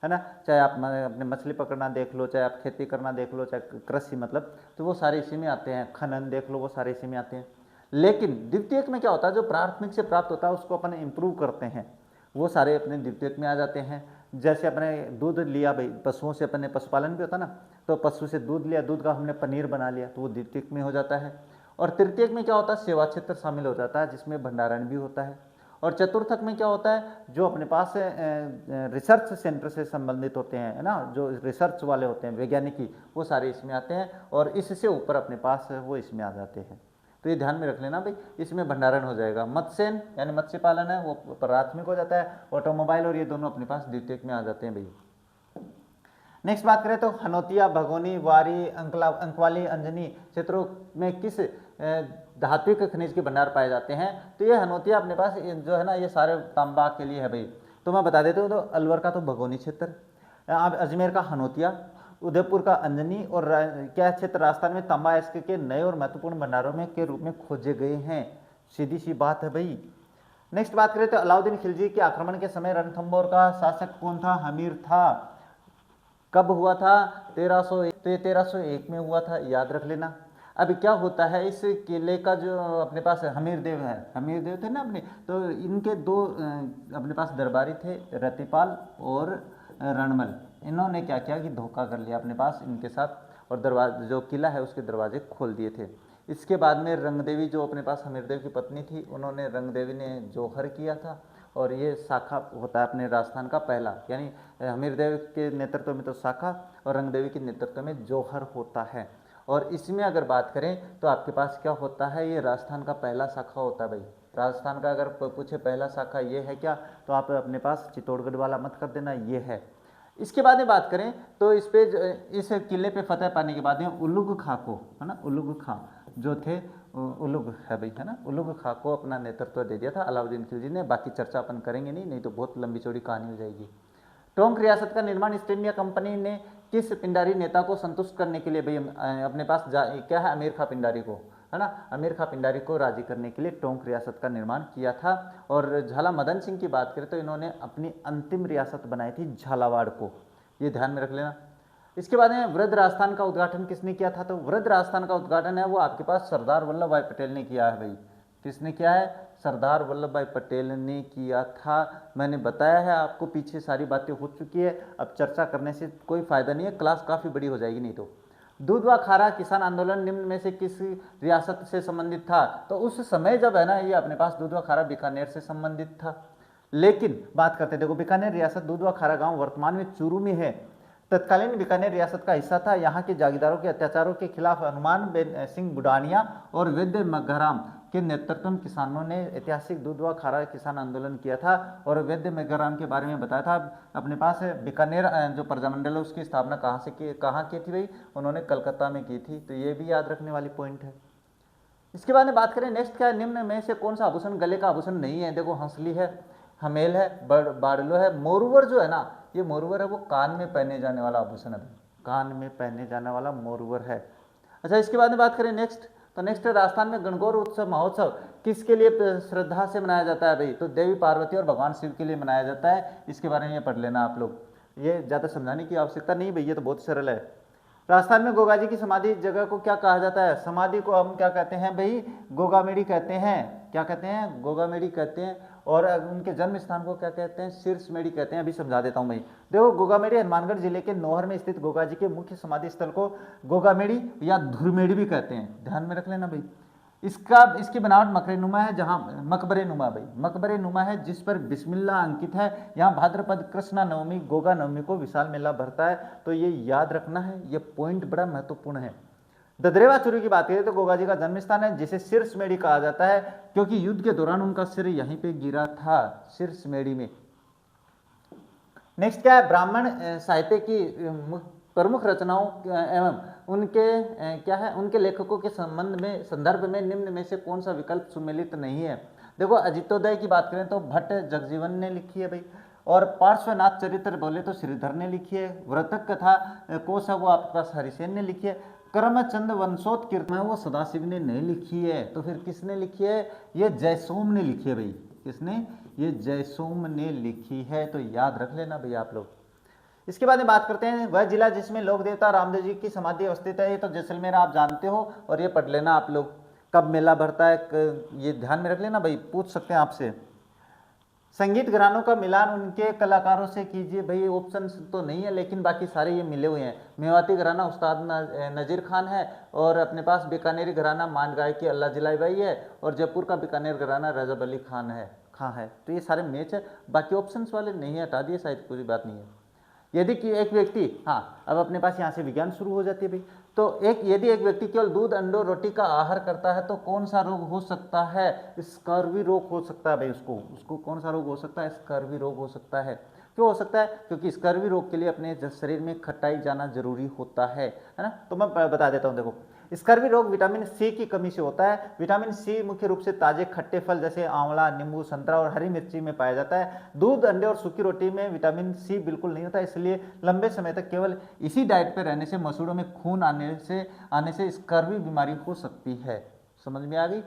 है ना। चाहे आप अपने मछली पकड़ना देख लो, चाहे आप खेती करना देख लो, चाहे कृषि मतलब, तो वो सारे इसी में आते हैं। खनन देख लो, वो सारे इसी में आते हैं। लेकिन द्वितीयक में क्या होता है, जो प्राथमिक से प्राप्त होता है उसको अपन इम्प्रूव करते हैं, वो सारे अपने द्वितीयक में आ जाते हैं। जैसे अपने दूध लिया भाई, पशुओं से अपने पशुपालन भी होता ना, तो पशु से दूध लिया, दूध का हमने पनीर बना लिया, तो वो द्वितीयक में हो जाता है। और तृतीयक में क्या होता है, सेवा क्षेत्र शामिल हो जाता है जिसमें भंडारण भी होता है। और चतुर्थक में क्या होता है, जो अपने पास रिसर्च सेंटर से संबंधित होते हैं, है ना, जो रिसर्च वाले होते हैं वैज्ञानिकी, वो सारे इसमें आते हैं। और इससे ऊपर अपने पास वो इसमें आ जाते हैं। तो ये ध्यान में रख लेना भाई, इसमें भंडारण हो जाएगा। मत्स्य यानी मत्स्य पालन है वो प्राथमिक हो जाता है। ऑटोमोबाइल और ये दोनों अपने पास द्वितीयक में आ जाते हैं भाई। नेक्स्ट बात करें तो हनोतिया, भगोनी, वारी, अंकवाली, अंजनी क्षेत्रों में किस धात्विक खनिज के भंडार पाए जाते हैं? तो ये हनोतिया अपने पास जो है ना, ये सारे तांबा के लिए है भाई। तो मैं बता देता हूँ, तो अलवर का तो भगोनी क्षेत्र, अजमेर का हनोतिया, उदयपुर का अंजनी, और क्या क्षेत्र राजस्थान में तांबा इसके के नए और महत्वपूर्ण भंडारों में के रूप में खोजे गए हैं। सीधी सी बात है भाई। नेक्स्ट बात करें तो अलाउद्दीन खिलजी के आक्रमण के समय रणथंभौर का शासक कौन था? हमीर था। कब हुआ था? 1301। तो ये 1301 में हुआ था, याद रख लेना। अब क्या होता है, इस किले का जो अपने पास हमीर देव है, हमीर देव थे ना अपने, तो इनके दो अपने पास दरबारी थे, रतिपाल और रणमल। इन्होंने क्या किया कि धोखा कर लिया अपने पास इनके साथ, और दरवाजे जो किला है उसके दरवाजे खोल दिए थे। इसके बाद में रंगदेवी जो अपने पास हमीरदेव की पत्नी थी, उन्होंने रंगदेवी ने जौहर किया था, और ये शाखा होता है अपने राजस्थान का पहला, यानी हमीरदेव के नेतृत्व में तो शाखा और रंगदेवी के नेतृत्व में जौहर होता है। और इसमें अगर बात करें तो आपके पास क्या होता है, ये राजस्थान का पहला शाखा होता है भाई। राजस्थान का अगर पूछे पहला शाखा ये है क्या, तो आप अपने पास चित्तौड़गढ़ वाला मत कर देना, ये है। इसके बाद में बात करें तो इस पे इस किले पे फतेह पाने के बाद में उलुग खां को, है ना, उलुग खां जो थे, उलुग है भाई, है ना, उलुग खां को अपना नेतृत्व दे दिया था अलाउद्दीन खिलजी ने। बाकी चर्चा अपन करेंगे नहीं तो बहुत लंबी चौड़ी कहानी हो जाएगी। टोंक रियासत का निर्माण ईस्ट इंडिया कंपनी ने किस पिंडारी नेता को संतुष्ट करने के लिए भाई अपने पास क्या है, अमीर खां पिंडारी को, है ना, अमीर खां पिंडारी को राजी करने के लिए टोंक रियासत का निर्माण किया था। और झाला मदन सिंह की बात करें तो इन्होंने अपनी अंतिम रियासत बनाई थी झालावाड़ को, ये ध्यान में रख लेना। इसके बाद में वृद्ध राजस्थान का उद्घाटन किसने किया था? तो वृद्ध राजस्थान का उद्घाटन है वो आपके पास सरदार वल्लभ भाई पटेल ने किया है भाई। किसने किया है? सरदार वल्लभ भाई पटेल ने किया था। मैंने बताया है आपको, पीछे सारी बातें हो चुकी है, अब चर्चा करने से कोई फायदा नहीं है, क्लास काफ़ी बड़ी हो जाएगी नहीं तो। दूध व खारा किसान आंदोलन निम्न में से किस रियासत से संबंधित था? तो उस समय जब है ना, ये अपने पास दूध व खारा बीकानेर से संबंधित था। लेकिन बात करते देखो, बीकानेर रियासत दूध व खारा गांव वर्तमान में चूरू में है। तत्कालीन बीकानेर रियासत का हिस्सा था। यहाँ के जागीरदारों के अत्याचारों के खिलाफ हनुमान सिंह बुडानिया और वैद्य मघाराम के नेतृत्व में किसानों ने ऐतिहासिक दूध व खारा किसान आंदोलन किया था। और वैद्य मघाराम के बारे में बताया था अपने पास। बीकानेर जो प्रजामंडल है उसकी स्थापना कहाँ की थी भाई? उन्होंने कलकत्ता में की थी। तो ये भी याद रखने वाली पॉइंट है। इसके बाद में बात करें नेक्स्ट क्या है, निम्न में से कौन सा आभूषण गले का आभूषण नहीं है? देखो, हंसली है, हमेल है, बाड़लो है, मोरुवर जो है ना, ये मोरुवर है वो कान में पहने जाने वाला आभूषण है, कान में पहने जाने वाला मोरुवर है। अच्छा, इसके बाद में बात करें नेक्स्ट, तो नेक्स्ट राजस्थान में गणगौर उत्सव महोत्सव किसके लिए श्रद्धा से मनाया जाता है भाई? तो देवी पार्वती और भगवान शिव के लिए मनाया जाता है। इसके बारे में ये पढ़ लेना आप लोग, ये ज़्यादा समझाने की आवश्यकता नहीं भाई, ये तो बहुत सरल है। राजस्थान में गोगा जी की समाधि जगह को क्या कहा जाता है? समाधि को हम क्या कहते हैं भाई? गोगामेड़ी कहते हैं। क्या कहते हैं? गोगामेड़ी कहते हैं। और उनके जन्म स्थान को क्या कहते हैं? शीर्षमेड़ी कहते हैं। अभी समझा देता हूं भाई। देखो, गोगामेड़ी हनुमानगढ़ जिले के नौहर में स्थित गोगा जी के मुख्य समाधि स्थल को गोगामेड़ी या धुरमेड़ी भी कहते हैं, ध्यान में रख लेना भाई। इसकी बनावट मकबरेनुमा है, जहाँ मकबरेनुमा भाई, मकबरेनुमा है जिस पर बिस्मिल्लाह अंकित है। यहाँ भाद्रपद कृष्णा नवमी गोगा नवमी को विशाल मेला भरता है। तो ये याद रखना है, ये पॉइंट बड़ा महत्वपूर्ण है। ददरेवा चूरू की बात करें तो गोगा जी का जन्म स्थान है, जिसे शीर्षमेड़ी कहा जाता है, क्योंकि युद्ध के दौरान उनका सिर यहीं पे गिरा था, शीर्षमेड़ी में। नेक्स्ट क्या है? ब्राह्मण साहित्य की प्रमुख रचनाओं एवं उनके क्या है, उनके लेखकों के संदर्भ में निम्न में से कौन सा विकल्प सुमेलित नहीं है? देखो, अजितोदय की बात करें तो भट्ट जगजीवन ने लिखी है भाई। और पार्श्वनाथ चरित्र बोले तो श्रीधर ने लिखी है। व्रतक कथा कोश है वो आपके पास हरिसेन ने लिखी है। करमचंद वंशोत्कीर्तन है वो सदाशिव ने नहीं लिखी है। तो फिर किसने लिखी है? ये जयसोम ने लिखी है भाई। किसने? ये जयसोम ने लिखी है। तो याद रख लेना भाई आप लोग। इसके बाद में बात करते हैं वह जिला जिसमें लोक देवता रामदेव जी की समाधि अवस्थित है। ये तो जैसलमेर आप जानते हो, और ये पढ़ लेना आप लोग। कब मेला भरता है ये ध्यान में रख लेना भाई, पूछ सकते हैं आपसे। संगीत घरानों का मिलान उनके कलाकारों से कीजिए भाई। ऑप्शन तो नहीं है, लेकिन बाकी सारे ये मिले हुए हैं। मेवाती घराना उस्ताद नजीर खान है, और अपने पास बीकानेरी घराना मान गाय की अल्लाह जिलाई बाई है, और जयपुर का बीकानेर घराना रजब अली खान है। तो ये सारे मैच है, बाकी ऑप्शंस वाले नहीं है, हटा दिए शायद, कोई बात नहीं है। यदि कि एक व्यक्ति, हाँ अब अपने पास यहाँ से विज्ञान शुरू हो जाती है भाई। तो यदि एक व्यक्ति केवल दूध अंडों रोटी का आहार करता है तो कौन सा रोग हो सकता है? स्कर्वी रोग हो सकता है भाई। उसको कौन सा रोग हो सकता है? स्कर्वी रोग हो सकता है। क्यों हो सकता है? क्योंकि स्कर्वी रोग के लिए अपने शरीर में खटाई जाना जरूरी होता है ना। तो मैं बता देता हूँ, देखो स्कर्वी रोग विटामिन सी की कमी से होता है। विटामिन सी मुख्य रूप से ताजे खट्टे फल जैसे आंवला, नींबू, संतरा और हरी मिर्ची में पाया जाता है। दूध, अंडे और सूखी रोटी में विटामिन सी बिल्कुल नहीं होता, इसलिए लंबे समय तक केवल इसी डाइट पर रहने से मसूड़ों में खून आने से स्कर्वी बीमारी हो सकती है। समझ में आ गई?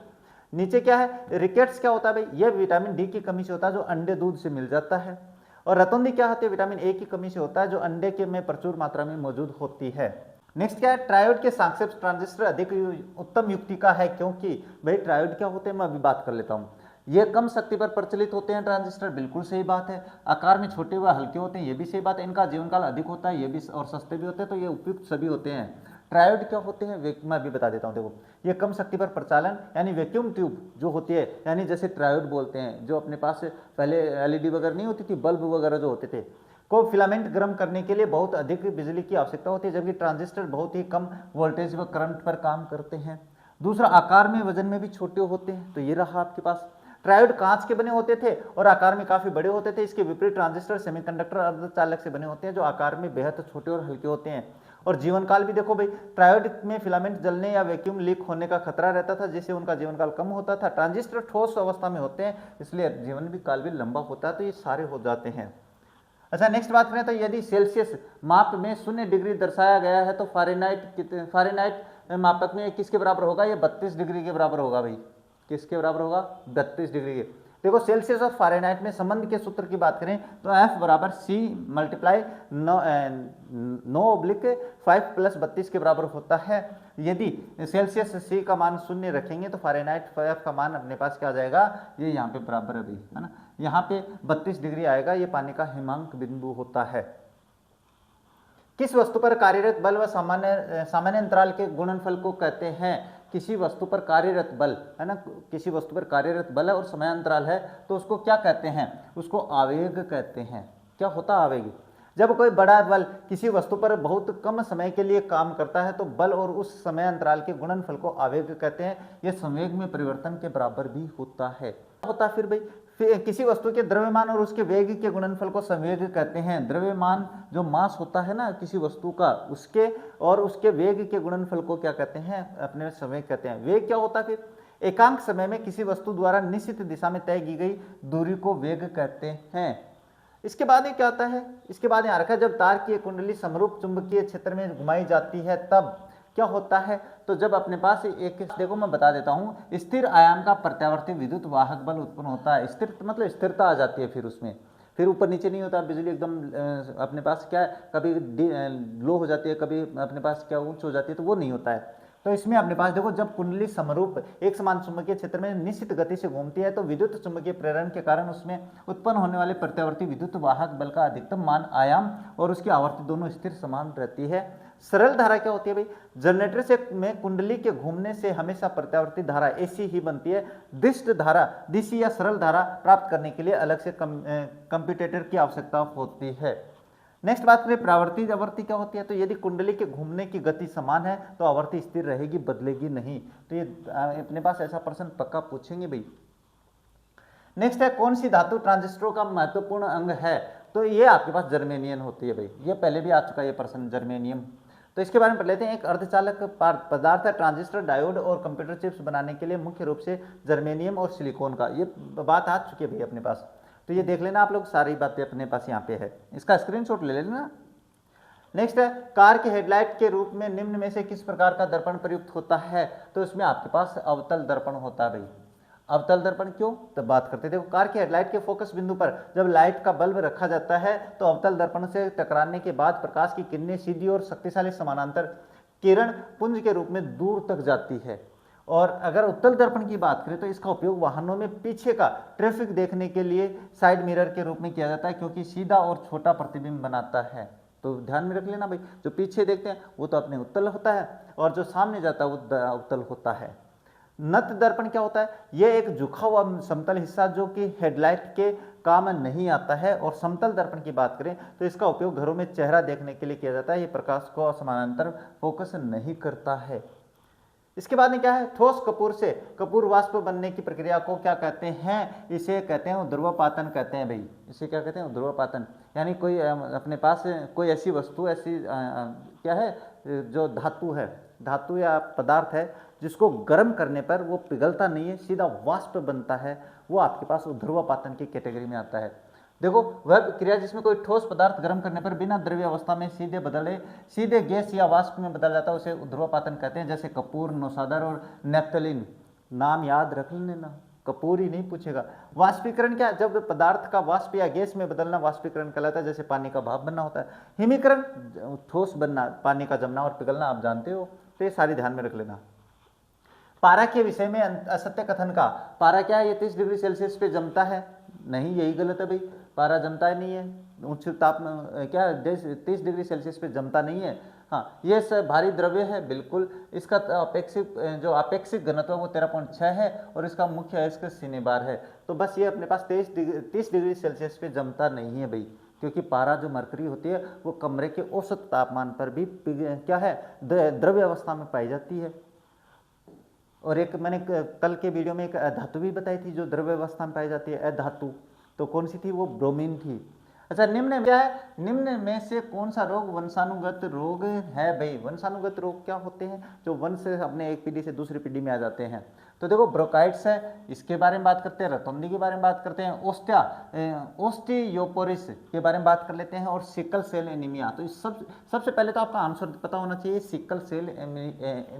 नीचे क्या है, रिकेट्स क्या होता है भाई? यह विटामिन डी की कमी से होता है जो अंडे दूध से मिल जाता है। और रतौंधी क्या होती है? विटामिन ए की कमी से होता है जो अंडे के में प्रचुर मात्रा में मौजूद होती है। नेक्स्ट क्या है, ट्रायोड के सांक्षेप ट्रांजिस्टर अधिक उत्तम युक्ति का है, क्योंकि भाई ट्रायोड क्या होते हैं मैं अभी बात कर लेता हूँ। ये कम शक्ति पर प्रचलित होते हैं ट्रांजिस्टर, बिल्कुल सही बात है। आकार में छोटे व हल्के होते हैं, ये भी सही बात है। इनका जीवनकाल अधिक होता है, ये भी, और सस्ते भी होते हैं, तो ये उपयुक्त सभी होते हैं। ट्रायोड क्या होते हैं मैं अभी बता देता हूँ। देखो ये कम शक्ति पर प्रचालन यानी वैक्यूम ट्यूब जो होती है, यानी जैसे ट्रायोड बोलते हैं, जो अपने पास पहले एलईडी वगैरह नहीं होती थी, बल्ब वगैरह जो होते थे, को फिलामेंट गर्म करने के लिए बहुत अधिक बिजली की आवश्यकता होती है, जबकि ट्रांजिस्टर बहुत ही कम वोल्टेज व करंट पर काम करते हैं। दूसरा, आकार में वजन में भी छोटे होते हैं, तो ये रहा आपके पास। ट्रायोड कांच के बने होते थे और आकार में काफी बड़े होते थे। इसके विपरीत ट्रांजिस्टर सेमीकंडक्टर अर्धचालक से बने होते हैं जो आकार में बेहद छोटे और हल्के होते हैं। और जीवन काल भी देखो भाई, ट्रायोड में फिलामेंट जलने या वैक्यूम लीक होने का खतरा रहता था, जिससे उनका जीवन काल कम होता था। ट्रांजिस्टर ठोस अवस्था में होते हैं, इसलिए जीवन भी काल भी लंबा होता है, तो ये सारे हो जाते हैं। अच्छा, नेक्स्ट बात करें तो यदि सेल्सियस माप में 0 डिग्री दर्शाया गया है तो फारेनहाइट मापक में किसके बराबर होगा? ये 32 डिग्री के बराबर होगा भाई। किसके बराबर होगा? 32 डिग्री के। देखो सेल्सियस और फारेनहाइट में संबंध के सूत्र की बात करें तो F बराबर C मल्टीप्लाई 9/5 प्लस 32 के बराबर होता है। यदि सेल्सियस C का मान 0 रखेंगे तो फारेनहाइट F का मान अपने पास क्या आ जाएगा? ये यहाँ पे बराबर है भाई, है ना। यहाँ पे 32 डिग्री आएगा, ये पानी का हिमांक बिंदु होता है। किस वस्तु पर कार्यरत बल व सामान्य अंतराल के गुणनफल को कहते हैं? किसी वस्तु पर कार्यरत बल, है ना, किसी वस्तु पर कार्यरत बल है और समय अंतराल है तो उसको क्या कहते हैं? उसको आवेग कहते हैं। क्या होता है आवेग? जब कोई बड़ा बल किसी वस्तु पर बहुत कम समय के लिए काम करता है तो बल और उस समय अंतराल के गुणनफल को आवेग कहते हैं। यह संवेग में परिवर्तन के बराबर भी होता है। होता फिर भाई, किसी वस्तु के द्रव्यमान और उसके वेग के गुणनफल को संवेग कहते हैं। द्रव्यमान जो मास होता है ना किसी वस्तु का, उसके और उसके वेग के गुणनफल को क्या कहते हैं? अपने संवेग कहते हैं। वेग क्या होता है फिर? एकांक समय में किसी वस्तु द्वारा निश्चित दिशा में तय की गई दूरी को वेग कहते हैं। इसके बाद ये क्या आता है? इसके बाद यहाँ रखा है, जब तार की कुंडली समरूप चुंबकीय क्षेत्र में घुमाई जाती है तब क्या होता है? तो जब अपने पास एक, देखो मैं बता देता हूँ, स्थिर आयाम का प्रत्यावर्ती विद्युत वाहक बल उत्पन्न होता है। स्थिर मतलब स्थिरता आ जाती है फिर उसमें, फिर ऊपर नीचे नहीं होता। बिजली एकदम अपने पास क्या है, कभी लो हो जाती है, कभी अपने पास क्या उच्च हो जाती है, तो वो नहीं होता है। तो इसमें अपने पास देखो, जब कुंडली समरूप एक समान चुंबकीय क्षेत्र में निश्चित गति से घूमती है तो विद्युत चुंबकीय प्रेरण के कारण उसमें उत्पन्न होने वाले प्रत्यावर्ती विद्युत वाहक बल का अधिकतम मान, आयाम और उसकी आवर्ती दोनों स्थिर समान रहती है। सरल धारा क्या होती है भाई? जनरेटर से में कुंडली के घूमने से हमेशा प्रत्यावर्ती धारा एसी ही बनती है। दिष्ट धारा, डीसी या सरल धारा प्राप्त करने के लिए अलग से कंप्यूटेटर की आवश्यकता होती है। नेक्स्ट बात करें प्रावर्ती आवर्ती क्या होती है? तो यदि कुंडली के घूमने की गति समान है तो आवर्ती स्थिर रहेगी, बदलेगी नहीं। तो ये अपने पास ऐसा प्रश्न पक्का पूछेंगे भाई। नेक्स्ट है, कौन सी धातु ट्रांजिस्टरों का महत्वपूर्ण अंग है? तो ये आपके पास जर्मेनियम होती है भाई। ये पहले भी आ चुका है ये प्रश्न, जर्मेनियम। तो इसके बारे में पढ़ लेते हैं। एक अर्धचालक पदार्थ है। ट्रांजिस्टर, डायोड और कंप्यूटर चिप्स बनाने के लिए मुख्य रूप से जर्मेनियम और सिलिकॉन का, ये बात आ चुकी है भाई अपने पास। तो ये देख लेना आप लोग, सारी बातें अपने पास यहाँ पे है, इसका स्क्रीनशॉट ले लेना। नेक्स्ट है, कार के हेडलाइट के रूप में निम्न में से किस प्रकार का दर्पण प्रयुक्त होता है? तो इसमें आपके पास अवतल दर्पण होता है भाई। अवतल दर्पण क्यों? तो बात करते थे, कार के हेडलाइट के फोकस बिंदु पर जब लाइट का बल्ब रखा जाता है तो अवतल दर्पण से टकराने के बाद प्रकाश की किरणें सीधी और शक्तिशाली समानांतर किरण पुंज के रूप में दूर तक जाती है। और अगर उत्तल दर्पण की बात करें तो इसका उपयोग वाहनों में पीछे का ट्रैफिक देखने के लिए साइड मिरर के रूप में किया जाता है, क्योंकि सीधा और छोटा प्रतिबिंब बनाता है। तो ध्यान में रख लेना भाई, जो पीछे देखते हैं वो तो अपने उत्तल होता है और जो सामने जाता है वो उत्तल होता है। नत दर्पण क्या होता है? यह एक झुका हुआ समतल हिस्सा जो कि हेडलाइट के काम नहीं आता है। और समतल दर्पण की बात करें तो इसका उपयोग घरों में चेहरा देखने के लिए किया जाता है। ये प्रकाश को समानांतर फोकस नहीं करता है। इसके बाद में क्या है, ठोस कपूर से कपूर वाष्प बनने की प्रक्रिया को क्या कहते हैं, इसे कहते हैं ध्रुवपातन कहते हैं भाई। इसे क्या कहते हैं, ध्रुवपातन। यानी कोई अपने पास कोई ऐसी वस्तु, ऐसी क्या है, जो धातु या पदार्थ है, जिसको गर्म करने पर वो पिघलता नहीं है, सीधा वाष्प बनता है, वो आपके पास ध्रुवपातन की कैटेगरी में आता है। देखो, वह क्रिया जिसमें कोई ठोस पदार्थ गर्म करने पर बिना द्रव्य अवस्था में सीधे गैस या वाष्प में बदल जाता है, उसे ध्रुवपातन कहते हैं। जैसे कपूर, नौशादर और नेफ्थलीन, नाम याद रख लेना, कपूर ही नहीं पूछेगा। वाष्पीकरण क्या, जब पदार्थ का वाष्प या गैस में बदलना वाष्पीकरण कहलाता है। जैसे पानी का भाप बनना होता है। हिमीकरण, ठोस बनना, पानी का जमना और पिघलना, आप जानते हो, तो ये सारी ध्यान में रख लेना। पारा के विषय में असत्य कथन का, पारा क्या है, ये 30 डिग्री सेल्सियस पे जमता है, नहीं, यही गलत है भाई, पारा जमता ही नहीं है, उच्च तापमान क्या 30 डिग्री सेल्सियस पे जमता नहीं है। हाँ, ये सब भारी द्रव्य है, बिल्कुल। इसका अपेक्षिक घनत्व वो 13.6 है और इसका मुख्य अयस्क शून्य बार है। तो बस ये अपने पास 30 डिग्री सेल्सियस पे जमता नहीं है भाई, क्योंकि पारा जो मरकरी होती है वो कमरे के औसत तापमान पर भी क्या है, द्रव्य अवस्था में पाई जाती है। और एक मैंने कल के वीडियो में एक धातु भी बताई थी जो द्रव्य अवस्था में पाई जाती है, अधातु। तो कौन सी थी, वो ब्रोमीन थी। अच्छा, निम्न में क्या है, निम्न में से कौन सा रोग वंशानुगत रोग है भाई। वंशानुगत रोग क्या होते हैं, जो वंश से अपने एक पीढ़ी से दूसरी पीढ़ी में आ जाते हैं। तो देखो, ब्रोंकाइटिस है, इसके बारे में बात करते हैं, रतौंधी के बारे में बात करते हैं, ओस्टियोपोरिस के बारे में बात कर लेते हैं, और सिकल सेल एनीमिया। तो इस सबसे पहले तो आपका आंसर पता होना चाहिए, सिकल सेल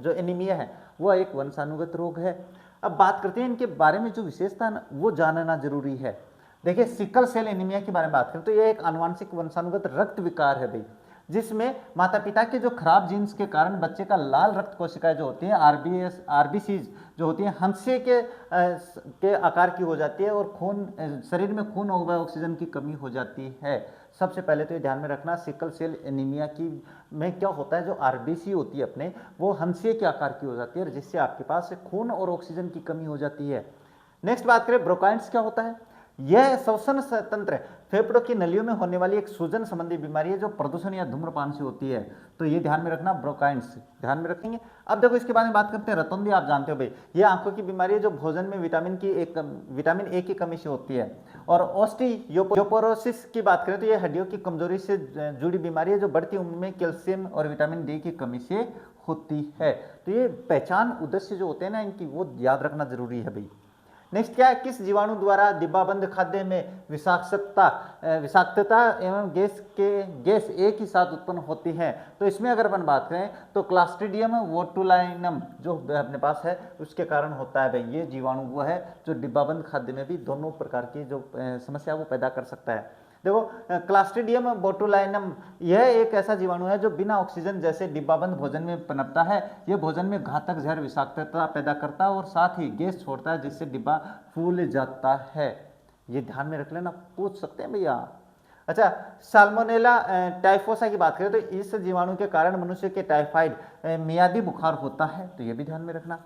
जो एनीमिया है वो एक वंशानुगत रोग है। अब बात करते हैं इनके बारे में, जो विशेषता है वो जानना जरूरी है। देखिए, सिकल सेल एनीमिया के बारे में बात करें तो ये एक आनुवांशिक वंशानुगत रक्त विकार है भाई, जिसमें माता पिता के जो खराब जीन्स के कारण बच्चे का लाल रक्त कोशिकाएं जो होती हैं, आरबीसीज जो होती हैं, हंसे के आकार की हो जाती है, और शरीर में खून और ऑक्सीजन की कमी हो जाती है। सबसे पहले तो ये ध्यान में रखना, सिकल सेल एनीमिया में क्या होता है, जो आरबीसी होती है अपने, वो हंसिए के आकार की हो जाती है, जिससे आपके पास खून और ऑक्सीजन की कमी हो जाती है। नेक्स्ट बात करें, ब्रोंकाइटिस क्या होता है। यह श्वसन तंत्र, फेफड़ों की नलियों में होने वाली एक सूजन संबंधी बीमारी है, जो प्रदूषण या धूम्रपान से होती है। तो ये ध्यान में रखना, ब्रोंकाइटिस ध्यान में रखेंगे। अब देखो, इसके बारे में बात करते हैं, रतौंधी आप जानते हो भाई, ये आंखों की बीमारी है, जो भोजन में विटामिन ए की कमी से होती है। और ऑस्टियोपोरोसिस की बात करें तो ये हड्डियों की कमजोरी से जुड़ी बीमारी है, जो बढ़ती उम्र में कैल्शियम और विटामिन डी की कमी से होती है। तो ये पहचान उद्देश्य जो होते हैं ना इनकी, वो याद रखना जरूरी है भाई। नेक्स्ट क्या है, किस जीवाणु द्वारा डिब्बाबंद खाद्य में विषाक्तता एवं गैस एक ही साथ उत्पन्न होती है। तो इसमें अगर अपन बात करें तो क्लास्ट्रीडियम बोटुलिनम जो अपने पास है उसके कारण होता है भाई। ये जीवाणु वो है जो डिब्बाबंद खाद्य में भी दोनों प्रकार की जो समस्या वो पैदा कर सकता है। देखो, क्लास्ट्रीडियम बोटुलिनम यह एक ऐसा जीवाणु है जो बिना ऑक्सीजन जैसे डिब्बाबंद भोजन में पनपता है। यह भोजन में घातक जहर विषाक्तता पैदा करता है और साथ ही गैस छोड़ता है, जिससे डिब्बा फूल जाता है। ये ध्यान में रख लेना, पूछ सकते हैं भैया। अच्छा, साल्मोनेला टाइफोसा की बात करें तो इस जीवाणु के कारण मनुष्य के टाइफाइड मियादी बुखार होता है, तो ये भी ध्यान में रखना।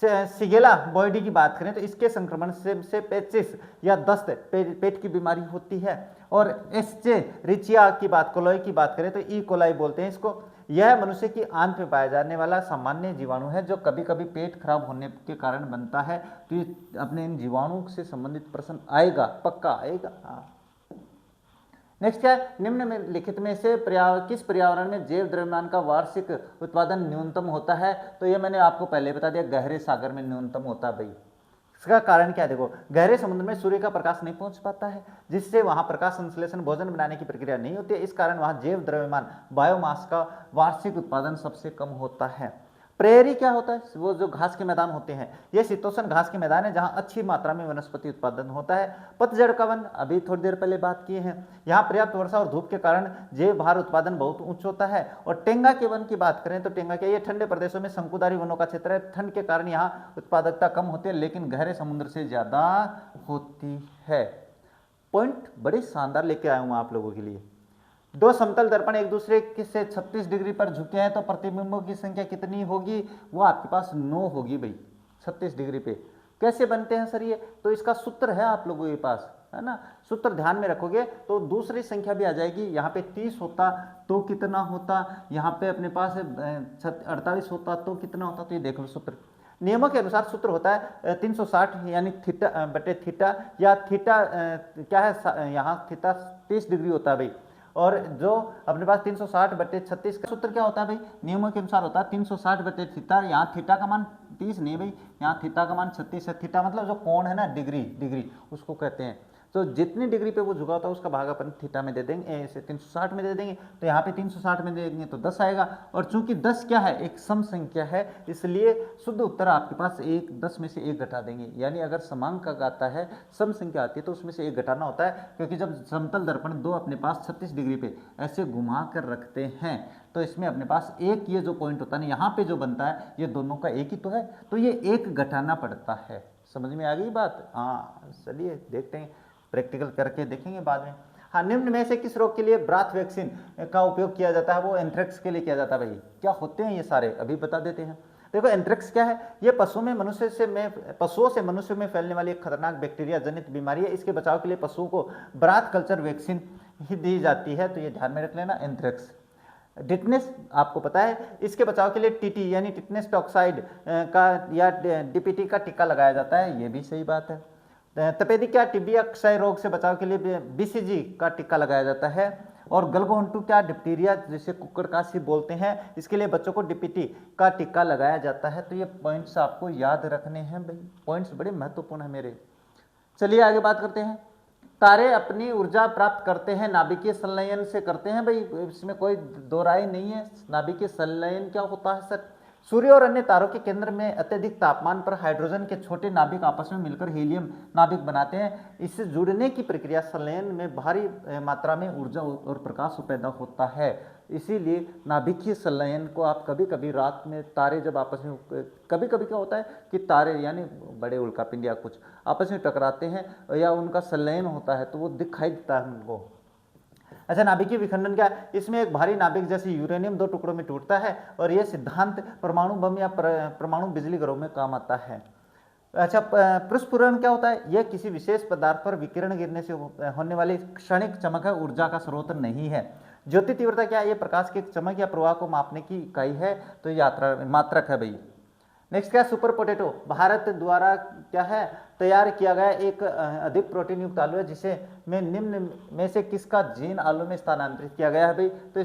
सिगेला बॉयडी की बात करें तो इसके संक्रमण से पेचिस या दस्त पेट की बीमारी होती है। और एस्चेरिचिया की बात, कोलाई की बात करें तो ई कोलाई बोलते हैं इसको। यह मनुष्य की आंत में पाया जाने वाला सामान्य जीवाणु है, जो कभी कभी पेट खराब होने के कारण बनता है। तो ये अपने इन जीवाणु से संबंधित प्रश्न आएगा, पक्का आएगा। हाँ, नेक्स्ट क्या है, निम्न में लिखित में से किस पर्यावरण में जैव द्रव्यमान का वार्षिक उत्पादन न्यूनतम होता है। तो ये मैंने आपको पहले बता दिया, गहरे सागर में न्यूनतम होता है भाई। इसका कारण क्या है, देखो, गहरे समुद्र में सूर्य का प्रकाश नहीं पहुंच पाता है, जिससे वहां प्रकाश संश्लेषण भोजन बनाने की प्रक्रिया नहीं होती है। इस कारण वहां जैव द्रव्यमान बायोमास का वार्षिक उत्पादन सबसे कम होता है। प्रेयरी क्या होता है, वो जो घास के मैदान होते हैं, ये शीतोष्ण घास के मैदान है जहां अच्छी मात्रा में वनस्पति उत्पादन होता है। पतझड़ का वन, अभी थोड़ी देर पहले बात किए हैं, यहाँ पर्याप्त वर्षा और धूप के कारण जैव भार उत्पादन बहुत उच्च होता है। और टेंगा के वन की बात करें तो टेंगा क्या, ये ठंडे प्रदेशों में शंकुधारी वनों का क्षेत्र है। ठंड के कारण यहाँ उत्पादकता कम होती है, लेकिन गहरे समुद्र से ज्यादा होती है। पॉइंट बड़े शानदार लेके आया हूँ आप लोगों के लिए। दो समतल दर्पण एक दूसरे से 36 डिग्री पर झुके हैं तो प्रतिबिंबों की संख्या कितनी होगी, वो आपके पास 9 होगी भाई 36 डिग्री पे। कैसे बनते हैं सर ये, तो इसका सूत्र है आप लोगों के पास, है ना। सूत्र ध्यान में रखोगे तो दूसरी संख्या भी आ जाएगी। यहाँ पे 30 होता तो कितना होता, यहाँ पे अपने पास 48 होता तो कितना होता। तो ये देख लो सूत्र, नियमों के अनुसार सूत्र होता है 360 यानी थीटा बटे थीटा, या थीटा क्या है यहाँ थीटा 30 डिग्री होता है भाई, और जो अपने पास 360 बटे 36 का सूत्र क्या होता है भाई, नियमों के अनुसार होता है 360 बटे थीटा। यहाँ थीटा का मान 30 नहीं भाई, यहाँ थीटा का मान 36 है। थीटा मतलब जो कोण है ना, डिग्री उसको कहते हैं। तो जितनी डिग्री पे वो झुका होता है उसका भाग अपन थीटा में दे देंगे, ऐसे 360 में दे देंगे। तो यहाँ पे 360 में दे देंगे तो 10 आएगा। और चूंकि 10 क्या है, एक सम संख्या है, इसलिए शुद्ध उत्तर आपके पास 10 में से 1 घटा देंगे। यानी अगर समांक आता है, सम संख्या आती है, तो उसमें से 1 घटाना होता है। क्योंकि जब समतल दर्पण दो अपने पास 36 डिग्री पे ऐसे घुमा कर रखते हैं, तो इसमें अपने पास एक ये जो पॉइंट होता है ना, यहाँ पे जो बनता है, ये दोनों का एक ही तो है, तो ये 1 घटाना पड़ता है। समझ में आ गई बात? हाँ, चलिए देखते हैं, प्रैक्टिकल करके देखेंगे बाद में। हाँ, निम्न में से किस रोग के लिए ब्राथ वैक्सीन का उपयोग किया जाता है? वो एंथ्रेक्स के लिए किया जाता है भाई। क्या होते हैं ये सारे, अभी बता देते हैं। देखो, एंथ्रेक्स क्या है? ये पशुओं से मनुष्य में फैलने वाली एक खतरनाक बैक्टीरिया जनित बीमारी है। इसके बचाव के लिए पशुओं को ब्राथ कल्चर वैक्सीन ही दी जाती है, तो ये ध्यान में रख लेना। एंथ्रेक्स, टिटनेस आपको पता है, इसके बचाव के लिए टीटी यानी टिटनेस टॉक्साइड का या डीपीटी का टीका लगाया जाता है, ये भी सही बात है। तपेदिक या टिबिया क्षय रोग से बचाव के लिए बीसीजी का टीका लगाया जाता है। और गलघोंटू क्या डिप्टीरिया जिसे कुक्कड़काशी बोलते हैं, इसके लिए बच्चों को डीपीटी का टीका लगाया जाता है। तो ये पॉइंट्स आपको याद रखने हैं भाई, पॉइंट्स बड़े महत्वपूर्ण है मेरे। चलिए आगे बात करते हैं। तारे अपनी ऊर्जा प्राप्त करते हैं नाभिकीय संलयन से करते हैं भाई, इसमें कोई दो राय नहीं है। नाभिकीय संलयन क्या होता है सर? सूर्य और अन्य तारों के केंद्र में अत्यधिक तापमान पर हाइड्रोजन के छोटे नाभिक आपस में मिलकर हीलियम नाभिक बनाते हैं। इससे जुड़ने की प्रक्रिया संलयन में भारी मात्रा में ऊर्जा और प्रकाश पैदा होता है। इसीलिए नाभिकीय संलयन को आप कभी कभी रात में तारे जब आपस में, कभी कभी क्या होता है कि तारे यानी बड़े उल्कापिंड या कुछ आपस में टकराते हैं या उनका संलयन होता है, तो वो दिखाई देता है उनको। अच्छा, नाभिकीय विखंडन क्या है? इसमें एक भारी नाभिक जैसे यूरेनियम 2 टुकड़ों में टूटता है, और यह सिद्धांत परमाणु बम या परमाणु बिजली घरों में काम आता है। अच्छा, प्रस्फुरण क्या होता है? यह किसी विशेष पदार्थ पर विकिरण गिरने से होने वाली क्षणिक चमक है, ऊर्जा का स्रोत नहीं है। ज्योति तीव्रता क्या है? यह प्रकाश के चमक या प्रवाह को मापने की इकाई है, तो मात्रक है भाई। नेक्स्ट क्या? सुपर पोटैटो भारत द्वारा क्या है तैयार किया गया एक अधिक प्रोटीन युक्त आलू है, जिसे में निम्न में से किसका जीन आलू में स्थानांतरित किया गया है भाई? तो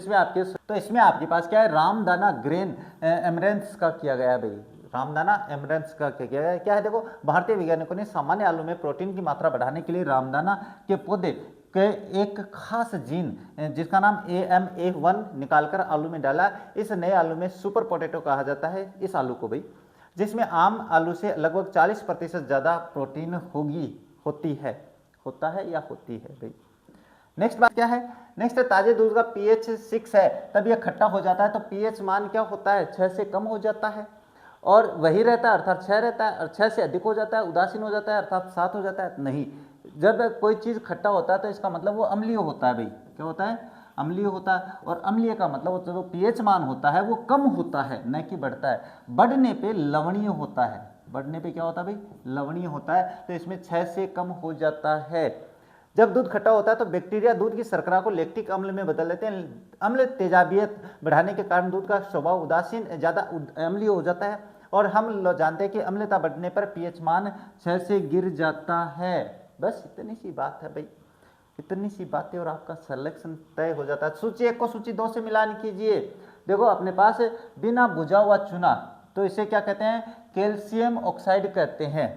इसमें आपके पास क्या है? रामदाना ग्रेन एमरेंस का किया गया है भाई। रामदाना एमरेंस का क्या किया गया है? क्या है? देखो, भारतीय वैज्ञानिकों ने सामान्य आलू में प्रोटीन की मात्रा बढ़ाने के लिए रामदाना के पौधे के एक खास जीन जिसका नाम AMA1 निकालकर आलू में डाला। इस नए आलू में सुपर पोटैटो कहा जाता है इस आलू को भाई, जिसमें आम आलू से लगभग 40% ज़्यादा प्रोटीन होती है भाई। नेक्स्ट बात क्या है? नेक्स्ट है ताजे दूध का pH 6 है तब यह खट्टा हो जाता है। तो pH मान क्या होता है? 6 से कम हो जाता है, और वही रहता है अर्थात 6 रहता है, और 6 से अधिक हो जाता है, उदासीन हो जाता है अर्थात 7 हो जाता है। नहीं, जब कोई चीज़ खट्टा होता है तो इसका मतलब वो अम्लीय होता है भाई। क्या होता है? अम्लीय होता है। और अम्लीय का मतलब जो pH मान होता है वो कम होता है, न कि बढ़ता है। बढ़ने पे लवणीय होता है। बढ़ने पे क्या होता है भाई? लवणीय होता है। तो इसमें 6 से कम हो जाता है। जब दूध खट्टा होता है तो बैक्टीरिया दूध की शर्करा को लैक्टिक अम्ल में बदल देते हैं। अम्ल तेजाबियत बढ़ाने के कारण दूध का स्वभाव उदासीन ज़्यादा अम्लीय हो जाता है, और हम जानते हैं कि अम्लता बढ़ने पर pH मान 6 से गिर जाता है। बस इतनी सी बात है भाई, इतनी सी बातें और आपका सिलेक्शन तय हो जाता है। सूची 1 को सूची 2 से मिलान कीजिए। देखो, अपने पास बिना बुझा हुआ चूना, तो इसे क्या कहते हैं? कैल्शियम ऑक्साइड कहते हैं।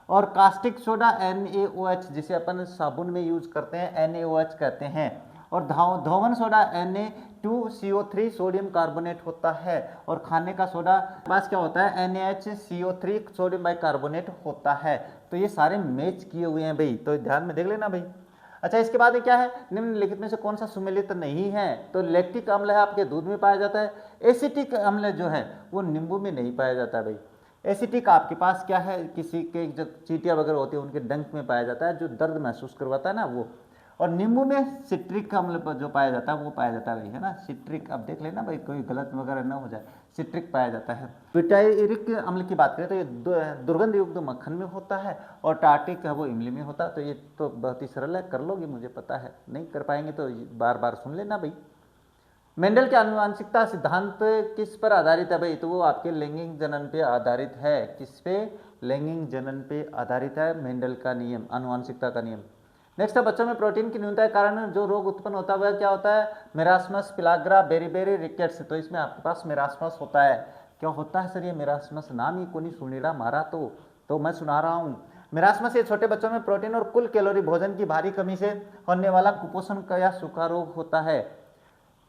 और कास्टिक सोडा NaOH, जिसे अपन साबुन में यूज करते हैं, NaOH कहते हैं। और धोवन सोडा Na2CO3 सोडियम कार्बोनेट होता है। और खाने का सोडा पास क्या होता है? NaHCO3 सोडियम बाइकार्बोनेट होता है। तो ये सारे मैच किए हुए हैं भाई, तो ध्यान में देख लेना भाई। अच्छा, इसके बाद क्या है? निम्नलिखित में से कौन सा सुमेलित नहीं है? तो लैक्टिक अम्ल है आपके दूध में पाया जाता है। एसिटिक अम्ल जो है वो नींबू में नहीं पाया जाता है भाई। एसिटिक आपके पास क्या है? किसी के जो चींटियाँ वगैरह होती है उनके डंक में पाया जाता है, जो दर्द महसूस करवाता है ना वो। और नींबू में सिट्रिक अम्ल जो पाया जाता है वो पाया जाता है भाई, है ना, सिट्रिक। अब देख लेना भाई कोई गलत वगैरह ना हो जाए, सिट्रिक पाया जाता है। ब्यूटायरिक अम्ल की बात करें तो ये दुर्गंध युक्त मक्खन में होता है, और टार्टिक है वो इमली में होता है। तो ये तो बहुत ही सरल है, कर लोगे मुझे पता है, नहीं कर पाएंगे तो बार बार सुन लेना भाई। मेंडल के आनुवांशिकता सिद्धांत किस पर आधारित है भाई, तो वो आपके लैंगिक जनन पे आधारित है। किस पे? लैंगिक जनन पे आधारित है मेंडल का नियम, आनुवांशिकता का नियम। नेक्स्ट है बच्चों में प्रोटीन की न्यूनता के कारण जो रोग उत्पन्न होता है वह क्या होता है? Marasmus, pellagra, beriberi, rickets. तो इसमें आपके पास मेरास्मस होता है। क्या होता है सर ये मेरास्मस? नाम ही कोनी सुनीड़ा मारा तो मैं सुना रहा हूँ। मेरास्मस ये छोटे बच्चों में प्रोटीन और कुल कैलोरी भोजन की भारी कमी से होने वाला कुपोषण का या सूखा रोग होता है।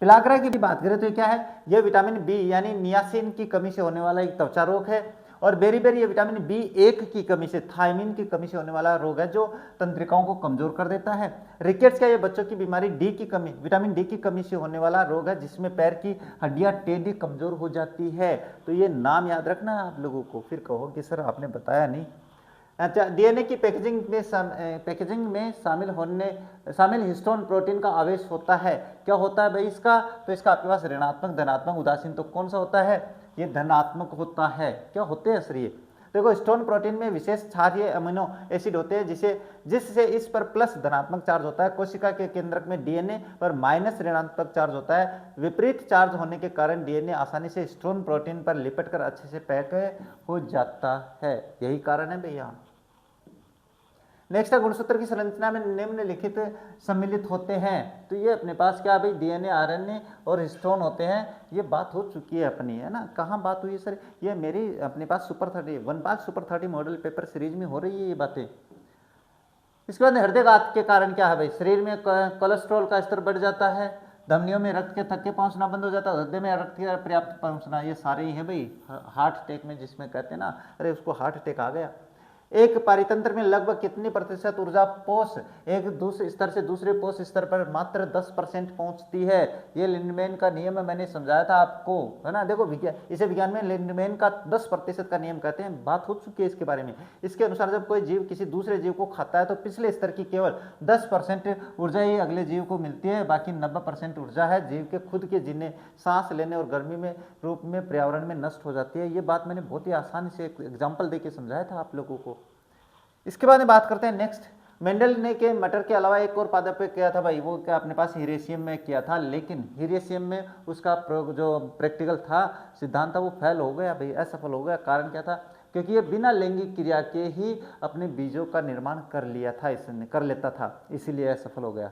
पिलाग्रा की भी बात करें तो क्या है? यह विटामिन बी यानी नियासिन की कमी से होने वाला एक त्वचा रोग है। और बेरीबेरी ये विटामिन बी1 की कमी से, थायमिन की कमी से होने वाला रोग है जो तंत्रिकाओं को कमजोर कर देता है। रिकेट्स क्या? ये बच्चों की बीमारी डी की कमी, विटामिन डी की कमी से होने वाला रोग है जिसमें पैर की हड्डियां टेढ़ी कमजोर हो जाती है। तो ये नाम याद रखना आप लोगों को, फिर कहो कि सर आपने बताया नहीं। अच्छा, डीएनए की पैकेजिंग में शामिल हिस्टोन प्रोटीन का आवेश होता है। क्या होता है भाई इसका? तो इसका आपके पास ऋणात्मक, धनात्मक, उदासीन। तो कौन सा होता है? ये धनात्मक होता है। क्या होते हैं सर ये? देखो हिस्टोन प्रोटीन में विशेष क्षारीय अमीनो एसिड होते हैं जिससे इस पर प्लस धनात्मक चार्ज होता है। कोशिका के केंद्रक में डीएनए पर माइनस ऋणात्मक चार्ज होता है। विपरीत चार्ज होने के कारण डीएनए आसानी से हिस्टोन प्रोटीन पर लिपट कर अच्छे से पैक हो जाता है। यही कारण है भैया। नेक्स्ट है गुणसूत्र की संरचना में निम्नलिखित सम्मिलित होते हैं। तो ये अपने पास क्या भाई? डीएनए, आरएनए और हिस्टोन होते हैं। ये बात हो चुकी है अपनी, है ना। कहाँ बात हुई सर? ये मेरी अपने पास super 30 one park super 30 model paper series में हो रही है ये बातें। इसके बाद हृदयघात के कारण क्या है भाई? शरीर में कोलेस्ट्रॉल का स्तर बढ़ जाता है, धमनियों में रक्त के थक्के पहुंचना बंद हो जाता है, हृदय में रक्त का पर्याप्त पहुंचना, ये सारे ही है भाई। हार्ट अटैक में जिसमें कहते हैं ना, अरे उसको हार्ट अटैक आ गया। एक पारितंत्र में लगभग कितनी प्रतिशत ऊर्जा पोष एक दूसरे स्तर से दूसरे पोष स्तर पर मात्र 10% पहुंचती है? ये लिंडमैन का नियम है, मैंने समझाया था आपको, है ना। देखो इसे विज्ञान में लिंडमैन का 10% का नियम कहते हैं। बात हो चुकी है इसके बारे में। इसके अनुसार जब कोई जीव किसी दूसरे जीव को खाता है तो पिछले स्तर की केवल 10% ऊर्जा ही अगले जीव को मिलती है। बाकी 90% ऊर्जा है जीव के खुद के जीने, सांस लेने और गर्मी में रूप में पर्यावरण में नष्ट हो जाती है। ये बात मैंने बहुत ही आसानी से एग्जाम्पल देके समझाया था आप लोगों को। इसके बाद में बात करते हैं नेक्स्ट। मेंडल ने के मटर के अलावा एक और पादप पे किया था भाई, वो क्या अपने पास हीरेशियम में किया था। लेकिन हीरेशियम में उसका जो प्रैक्टिकल था, सिद्धांत था, वो फेल हो गया भाई, असफल हो गया। कारण क्या था? क्योंकि ये बिना लैंगिक क्रिया के ही अपने बीजों का निर्माण कर लेता था, इसीलिए असफल हो गया।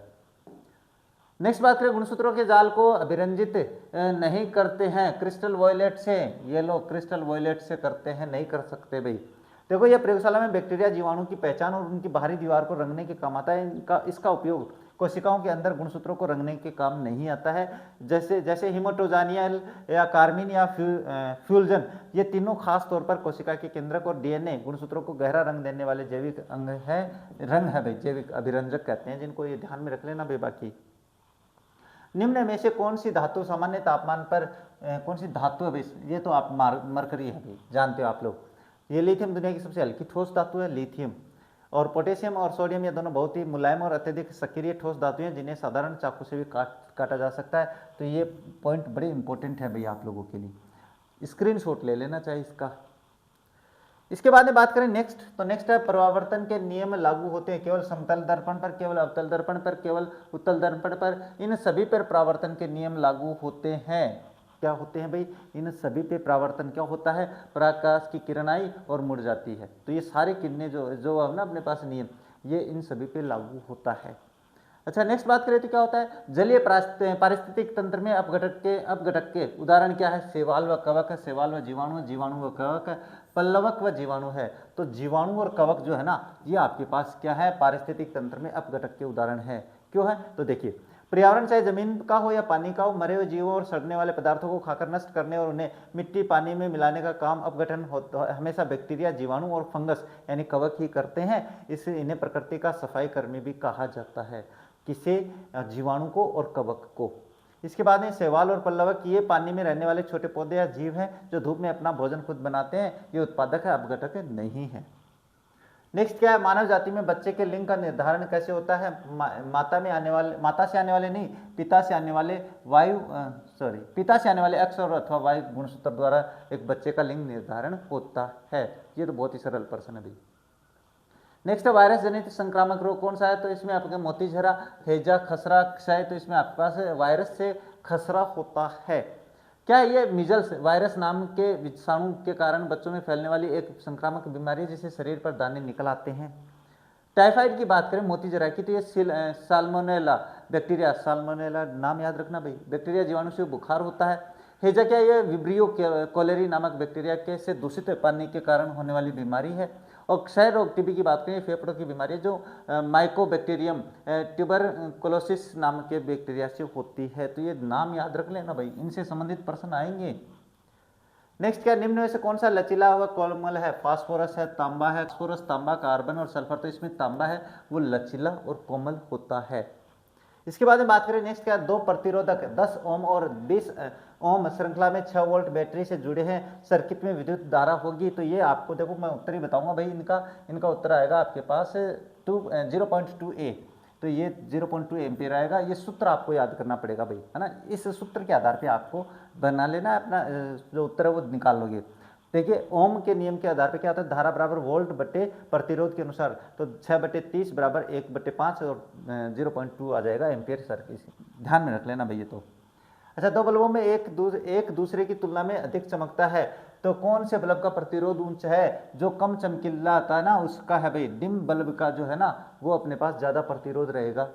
नेक्स्ट बात करें, गुणसूत्रों के जाल को अभिरंजित नहीं करते हैं क्रिस्टल वॉयलेट से। ये लोग क्रिस्टल वॉयलेट से करते हैं, नहीं कर सकते भाई। देखो यह प्रयोगशाला में बैक्टीरिया जीवाणु की पहचान और उनकी बाहरी दीवार को रंगने के काम आता है। इसका उपयोग कोशिकाओं के अंदर गुणसूत्रों को रंगने के काम नहीं आता है। जैसे हिमोटोजानियल या कार्मिन या फ्यूल्जन, ये तीनों खास तौर पर कोशिका के केंद्रक और डीएनए गुणसूत्रों को गहरा रंग देने वाले जैविक रंग है भाई, जैविक अभिरंजक कहते हैं जिनको। ये ध्यान में रख लेना भाई। बाकी निम्न में से कौन सी धातु सामान्य तापमान पर कौन सी धातु है भाई? ये तो आप मरकरी है भाई, जानते हो आप लोग। ये लिथियम दुनिया की सबसे हल्की ठोस धातु है, लिथियम। और पोटेशियम और सोडियम, ये दोनों बहुत ही मुलायम और अत्यधिक सक्रिय ठोस धातु हैं जिन्हें साधारण चाकू से भी काटा जा सकता है। तो ये पॉइंट बड़े इंपॉर्टेंट है भैया आप लोगों के लिए, स्क्रीनशॉट ले लेना चाहिए इसका। इसके बाद में बात करें नेक्स्ट, तो नेक्स्ट है परावर्तन के नियम लागू होते हैं केवल समतल दर्पण पर, केवल अवतल दर्पण पर, केवल उत्तल दर्पण पर। इन सभी पर परावर्तन के नियम लागू होते हैं। क्या होते हैं भाई? इन सभी पे परावर्तन क्या होता है? प्रकाश की किरण आई और मुड़ जाती है। तो ये सारे किरणें जो है ना अपने पास नियम, ये इन सभी पे लागू होता है। अच्छा, नेक्स्ट बात करें तो क्या होता है? जलीय पारिस्थितिक तंत्र में अपघटक के उदाहरण क्या है? शैवाल व कवक है। शैवाल व जीवाणु, जीवाणु व कवक है। पल्लवक व जीवाणु है। तो जीवाणु और कवक जो है ना, ये आपके पास क्या है? पारिस्थितिक तंत्र में अपघटक के उदाहरण है। क्यों है? तो देखिए, पर्यावरण चाहे जमीन का हो या पानी का हो, मरे हुए जीवों और सड़ने वाले पदार्थों को खाकर नष्ट करने और उन्हें मिट्टी पानी में मिलाने का काम अपघटन हमेशा बैक्टीरिया, जीवाणु और फंगस यानी कवक ही करते हैं। इससे इन्हें प्रकृति का सफाई कर्मी भी कहा जाता है। किसे? जीवाणु को और कवक को। इसके बाद में शैवाल और पल्लवक, ये पानी में रहने वाले छोटे पौधे या जीव हैं जो धूप में अपना भोजन खुद बनाते हैं। ये उत्पादक है, अपघटक नहीं है। नेक्स्ट क्या है, मानव जाति में बच्चे के लिंग का निर्धारण कैसे होता है? माता से आने वाले नहीं, पिता से आने वाले पिता से आने वाले एक्स और अथवा वाई गुणसूत्र द्वारा एक बच्चे का लिंग निर्धारण होता है। ये तो बहुत ही सरल प्रश्न है भाई। नेक्स्ट है वायरस जनित संक्रामक रोग कौन सा है? तो इसमें आपके मोतीझरा, हैजा, खसरा, क्षय। तो इसमें आपके पास वायरस से खसरा होता है। क्या ये मिजल्स वायरस नाम के विषाणु के कारण बच्चों में फैलने वाली एक संक्रामक बीमारी है जिससे शरीर पर दाने निकल आते हैं। टाइफाइड की बात करें मोतीजरा की, तो ये साल्मोनेला बैक्टीरिया, साल्मोनेला नाम याद रखना भाई, बैक्टीरिया जीवाणु से बुखार होता है। हैजा क्या, ये विब्रियो कोलेरी नामक बैक्टीरिया के से दूषित पानी के कारण होने वाली बीमारी है। और क्षय रोग टीबी की बात करें, फेफड़ों की बीमारी है जो माइकोबैक्टीरियम ट्यूबरकुलोसिस नाम के बैक्टीरिया से होती है। तो ये नाम याद रख लेना भाई, इनसे संबंधित प्रश्न आएंगे। नेक्स्ट क्या, निम्न में से कौन सा लचीला हुआ कोमल है? फास्फोरस है, तांबा है, फास्फोरस, तांबा, कार्बन और सल्फर। तो इसमें तांबा है वो लचीला और कोमल होता है। इसके बाद में बात करें नेक्स्ट क्या, दो प्रतिरोधक 10 ओम और 20 ओम श्रृंखला में 6 वोल्ट बैटरी से जुड़े हैं, सर्किट में विद्युत धारा होगी। तो ये आपको देखो मैं उत्तर ही बताऊंगा भाई, इनका उत्तर आएगा आपके पास 0.2 A। तो ये 0.2 एम्पियर आएगा। ये सूत्र आपको याद करना पड़ेगा भाई, है ना। इस सूत्र के आधार पे आपको बना लेना, अपना जो उत्तर है वो निकाल लोगे। देखिए ओम के नियम के आधार पे क्या होता है, धारा बराबर वोल्ट बटे प्रतिरोध के अनुसार। तो 6/30 बराबर 1/5 और 0.2 आ जाएगा एम्पियर सर्किट। ध्यान में रख लेना भैया। तो अच्छा, दो बल्बों में एक दूसरे की तुलना में अधिक चमकता है, तो कौन से बल्ब का प्रतिरोध उच्च है? जो कम चमकीला आता है ना उसका है भाई। डिम बल्ब का जो है ना वो अपने पास ज़्यादा प्रतिरोध रहेगा।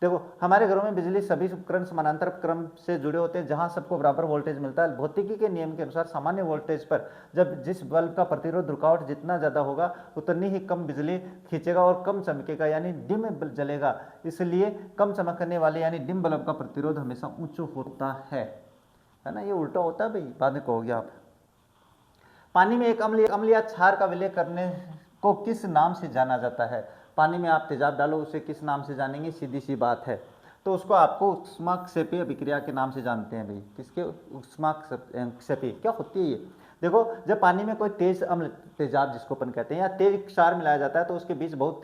देखो हमारे घरों में बिजली सभी उपकरण समानांतर क्रम से जुड़े होते हैं जहां सबको बराबर वोल्टेज मिलता है। भौतिकी के नियम के अनुसार सामान्य वोल्टेज पर जब जिस बल्ब का प्रतिरोध रुकावट जितना ज़्यादा होगा उतनी ही कम बिजली खींचेगा और कम चमकेगा, यानी डिम जलेगा। इसलिए कम चमकने वाले यानी डिम बल्ब का प्रतिरोध हमेशा उच्च होता है ना। ये उल्टा होता है भाई, बाद में कहोगे आप। पानी में एक अम्ल या क्षार का विलय करने को किस नाम से जाना जाता है? पानी में आप तेजाब डालो, उसे किस नाम से जानेंगे? सीधी सी बात है, तो उसको आपको ऊष्माक्षेपीय अभिक्रिया के नाम से जानते हैं भाई। किसके? ऊष्माक्षेपी। क्या होती है ये? देखो जब पानी में कोई तेज अम्ल, तेजाब जिसको अपन कहते हैं, या तेज क्षार मिलाया जाता है तो उसके बीच बहुत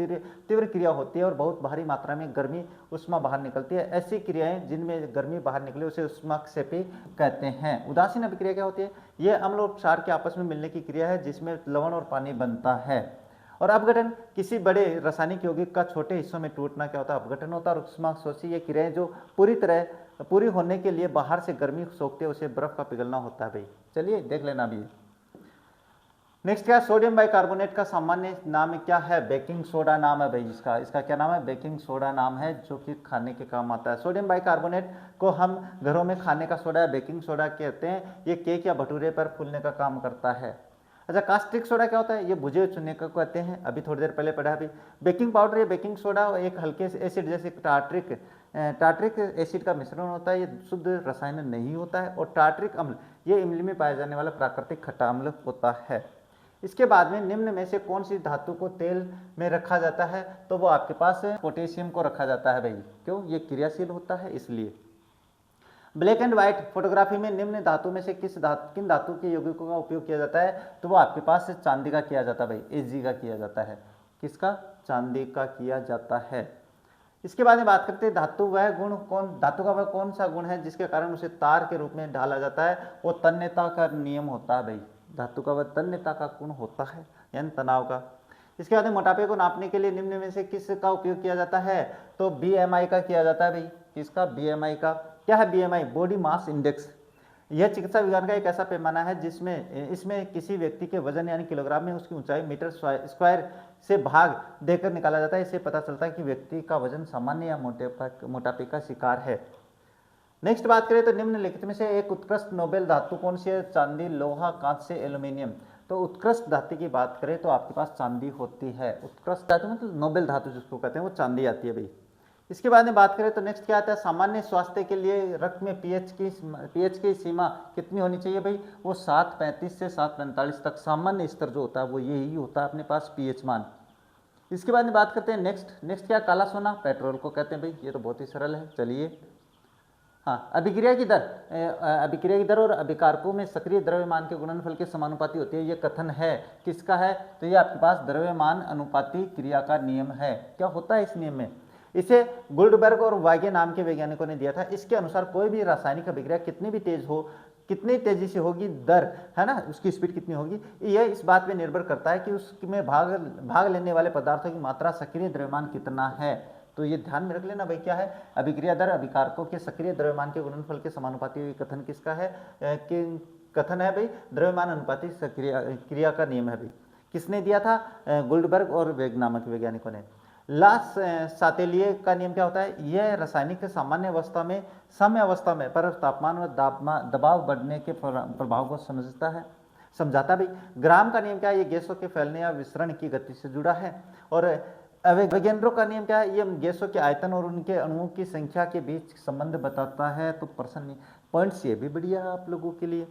तीव्र क्रिया होती है और बहुत भारी मात्रा में गर्मी उष्मा बाहर निकलती है। ऐसी क्रियाएं जिनमें गर्मी बाहर निकले उसे ऊष्माक्षेपी कहते हैं। उदासीन अभिक्रिया क्या होती है? ये अम्ल और क्षार के आपस में मिलने की क्रिया है जिसमें लवण और पानी बनता है। और अपघटन किसी बड़े रासायनिक यौगिक का छोटे हिस्सों में टूटना क्या होता है? अपघटन होता है। और ऊष्माक्षेपी ये क्रियाएं जो पूरी होने के लिए बाहर से गर्मी सोखते हैं उसे बर्फ का पिघलना होता है भाई। चलिए देख लेना अभी। नेक्स्ट क्या, सोडियम बाइकार्बोनेट का सामान्य नाम क्या है? बेकिंग सोडा नाम है भाई इसका क्या नाम है? बेकिंग सोडा नाम है, जो कि खाने के काम आता है। सोडियम बाइकार्बोनेट को हम घरों में खाने का सोडा या बेकिंग सोडा कहते हैं। ये केक या भटूरे पर फूलने का काम करता है। अच्छा, कास्टिक सोडा क्या होता है? ये बुझे चूने को कहते हैं, अभी थोड़ी देर पहले पढ़ा अभी। बेकिंग पाउडर या बेकिंग सोडा एक हल्के एसिड जैसे टार्ट्रिक एसिड का मिश्रण होता है। ये शुद्ध रसायन नहीं होता है। और टार्ट्रिक अम्ल ये इमली में पाया जाने वाला प्राकृतिक खट्टा अम्ल होता है। इसके बाद में निम्न में से कौन सी धातु को तेल में रखा जाता है? तो वो आपके पास पोटेशियम को रखा जाता है भाई। क्यों? ये क्रियाशील होता है इसलिए। ब्लैक एंड व्हाइट फोटोग्राफी में निम्न धातु में से किन धातु के यौगिकों का उपयोग किया जाता है? तो वो आपके पास चांदी का किया जाता है भाई, Ag का किया जाता है। किसका? चांदी का किया जाता है। इसके बाद में बात करते हैं धातु का वह कौन सा गुण है जिसके कारण उसे तार के रूप में ढाला जाता है? वो तन्यता का नियम होता है भाई। धातु का वह तन्यता का गुण होता है, यानी तनाव का। इसके बाद में मोटापे को नापने के लिए निम्न में से किसका उपयोग किया जाता है? तो BMI का किया जाता है भाई। किसका? BMI का। क्या है BMI? Body mass index. यह चिकित्सा विज्ञान का एक ऐसा पैमाना है जिसमें इसमें किसी व्यक्ति के वजन यानी किलोग्राम में उसकी ऊंचाई मीटर स्क्वायर से भाग देकर निकाला जाता है। इससे पता चलता है कि व्यक्ति का वजन सामान्य या मोटापे का शिकार है। नेक्स्ट बात करें तो निम्नलिखित में से एक उत्कृष्ट नोबेल धातु कौन सी है? चांदी, लोहा, कांच से एल्यूमिनियम। तो उत्कृष्ट धातु की बात करें तो आपके पास चांदी होती है। उत्कृष्ट धातु मतलब नोबेल धातु जिसको कहते हैं वो चांदी आती है भाई। इसके बाद में बात करें तो नेक्स्ट क्या आता है? सामान्य स्वास्थ्य के लिए रक्त में पीएच की सीमा कितनी होनी चाहिए भाई? वो 7.35 से 7.45 तक सामान्य स्तर जो होता है वो यही होता है अपने पास पीएच मान। इसके बाद में बात करते हैं नेक्स्ट क्या? काला सोना पेट्रोल को कहते हैं भाई। ये तो बहुत ही सरल है। चलिए हाँ, अभिक्रिया की दर और अभिकारकों में सक्रिय द्रव्यमान के गुणनफल के समानुपाती होती है। ये कथन है किसका है? तो ये आपके पास द्रव्यमान अनुपाती क्रिया का नियम है। क्या होता है इस नियम में? इसे गुल्डबर्ग और वागे नाम के वैज्ञानिकों ने दिया था। इसके अनुसार कोई भी रासायनिक अभिक्रिया कितनी भी तेज हो, कितनी तेजी से होगी, दर है ना, उसकी स्पीड कितनी होगी, यह इस बात पे निर्भर करता है कि उसमें भाग लेने वाले पदार्थों की मात्रा, सक्रिय द्रव्यमान कितना है। तो ये ध्यान में रख लेना भाई, क्या है? अभिक्रिया दर अभिकारकों के सक्रिय द्रव्यमान के गुणनफल के समानुपाती। कथन किसका है? कि कथन है भाई द्रव्यमान अनुपाती क्रिया का नियम है भाई। किसने दिया था? गुल्डबर्ग और वेग नामक वैज्ञानिकों ने। लास सातेलिए का नियम क्या होता है? यह रासायनिक सामान्य अवस्था में, साम्य अवस्था में पर तापमान व दबाव बढ़ने के प्रभाव को समझाता भाई। ग्राम का नियम क्या है? ये गैसों के फैलने या विसरण की गति से जुड़ा है। और अवोगैड्रो का नियम क्या है? ये गैसों के आयतन और उनके अणुओं की संख्या के बीच संबंध बताता है। तो प्रश्न पॉइंट्स ये भी बढ़िया है आप लोगों के लिए।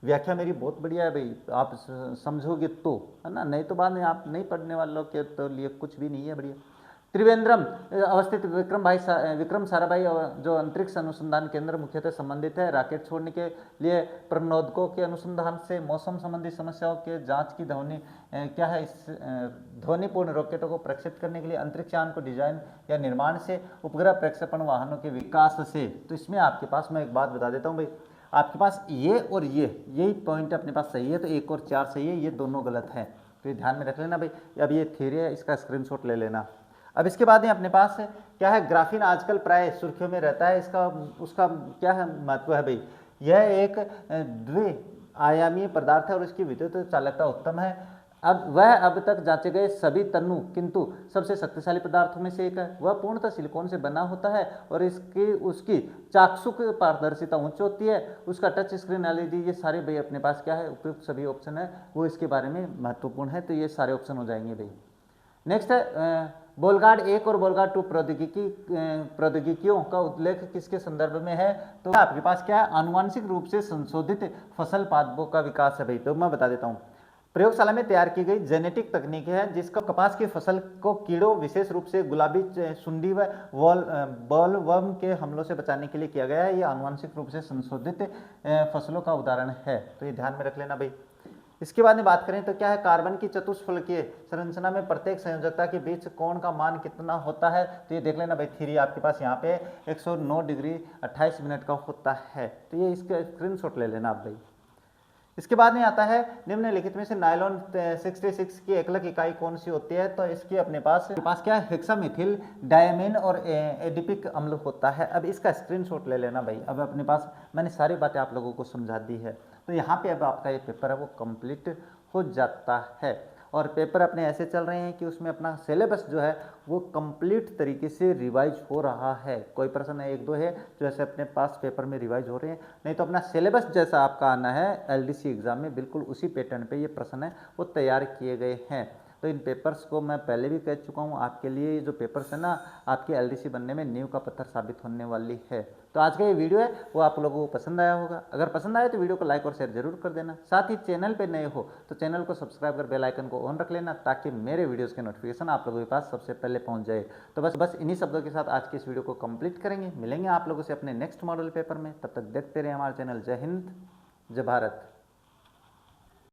व्याख्या मेरी बहुत बढ़िया है भाई, आप समझोगे तो, है ना, नहीं तो बाद में आप नहीं पढ़ने वालों के तो लिए कुछ भी नहीं है। बढ़िया। त्रिवेंद्रम अवस्थित विक्रम साराभाई जो अंतरिक्ष अनुसंधान केंद्र मुख्यतः संबंधित है रॉकेट छोड़ने के लिए प्रनोदकों के अनुसंधान से मौसम संबंधी समस्याओं के जांच की क्या है? इस ध्वनिपूर्ण रॉकेटों को प्रक्षेपित करने के लिए अंतरिक्ष यान को डिजाइन या निर्माण से उपग्रह प्रक्षेपण वाहनों के विकास से। तो इसमें आपके पास मैं एक बात बता देता हूँ भाई, आपके पास ये और यही पॉइंट अपने पास सही है, तो 1 और 4 सही है, ये दोनों गलत हैं। तो ये ध्यान में रख लेना भाई। अब ये थ्योरी है, इसका स्क्रीनशॉट ले लेना। अब इसके बाद में अपने पास क्या है? ग्राफीन आजकल प्राय सुर्खियों में रहता है। उसका क्या है महत्व है भाई? यह एक द्विआयामीय पदार्थ है और इसकी विद्युत चालकता उत्तम है। अब तक जांचे गए सभी तनु किंतु सबसे शक्तिशाली पदार्थों में से एक है। वह पूर्णतः सिलिकॉन से बना होता है और उसकी चाक्षुष पारदर्शिता उच्च होती है। उसका टच स्क्रीन एलईडी, ये सारे भाई अपने पास क्या है? उपयुक्त सभी ऑप्शन है, वो इसके बारे में महत्वपूर्ण है। तो ये सारे ऑप्शन हो जाएंगे भाई। नेक्स्ट है बोलगार्ड 1 और बोलगार्ड 2 प्रौद्योगिकियों का उल्लेख किसके संदर्भ में है? तो आपके पास क्या है? आनुवांशिक रूप से संशोधित फसल पादपों का विकास है भाई। तो मैं बता देता हूँ, प्रयोगशाला में तैयार की गई जेनेटिक तकनीक है जिसका कपास की फसल को कीड़ों, विशेष रूप से गुलाबी सुंडी व बॉलवर्म के हमलों से बचाने के लिए किया गया है। ये आनुवांशिक रूप से संशोधित फसलों का उदाहरण है। तो ये ध्यान में रख लेना भाई। इसके बाद में बात करें तो क्या है? कार्बन की चतुष्फलकीय संरचना में प्रत्येक संयोजकता के बीच कोण का मान कितना होता है? तो ये देख लेना भाई, थ्योरी आपके पास यहाँ पे 109 डिग्री 28 मिनट का होता है। तो ये इसका स्क्रीनशॉट ले लेना आप भाई। इसके बाद में आता है निम्नलिखित में से नायलॉन 66 की एकलक इकाई कौन सी होती है? तो इसकी अपने पास क्या है? हेक्सामेथिल डायमीन और एडिपिक अम्ल होता है। अब इसका स्क्रीनशॉट ले लेना भाई। अब अपने पास मैंने सारी बातें आप लोगों को समझा दी है। तो यहाँ पे अब आपका ये पेपर है वो कंप्लीट हो जाता है। और पेपर अपने ऐसे चल रहे हैं कि उसमें अपना सिलेबस जो है वो कंप्लीट तरीके से रिवाइज हो रहा है। कोई प्रश्न 1-2 है जो ऐसे अपने पास पेपर में रिवाइज हो रहे हैं, नहीं तो अपना सिलेबस जैसा आपका आना है एलडीसी एग्जाम में, बिल्कुल उसी पैटर्न पे ये प्रश्न है वो तैयार किए गए हैं। तो इन पेपर्स को मैं पहले भी कह चुका हूँ, आपके लिए ये जो पेपर्स है ना, आपके एलडीसी बनने में नींव का पत्थर साबित होने वाली है। तो आज का ये वीडियो है वो आप लोगों को पसंद आया होगा। अगर पसंद आए तो वीडियो को लाइक और शेयर जरूर कर देना। साथ ही चैनल पे नए हो तो चैनल को सब्सक्राइब कर बेल आइकन को ऑन रख लेना, ताकि मेरे वीडियोस के नोटिफिकेशन आप लोगों के पास सबसे पहले पहुंच जाए। तो बस इन्हीं शब्दों के साथ आज की इस वीडियो को कंप्लीट करेंगे। मिलेंगे आप लोगों से अपने नेक्स्ट मॉडल पेपर में। तब तक देखते रहे हमारा चैनल। जय हिंद, जय भारत।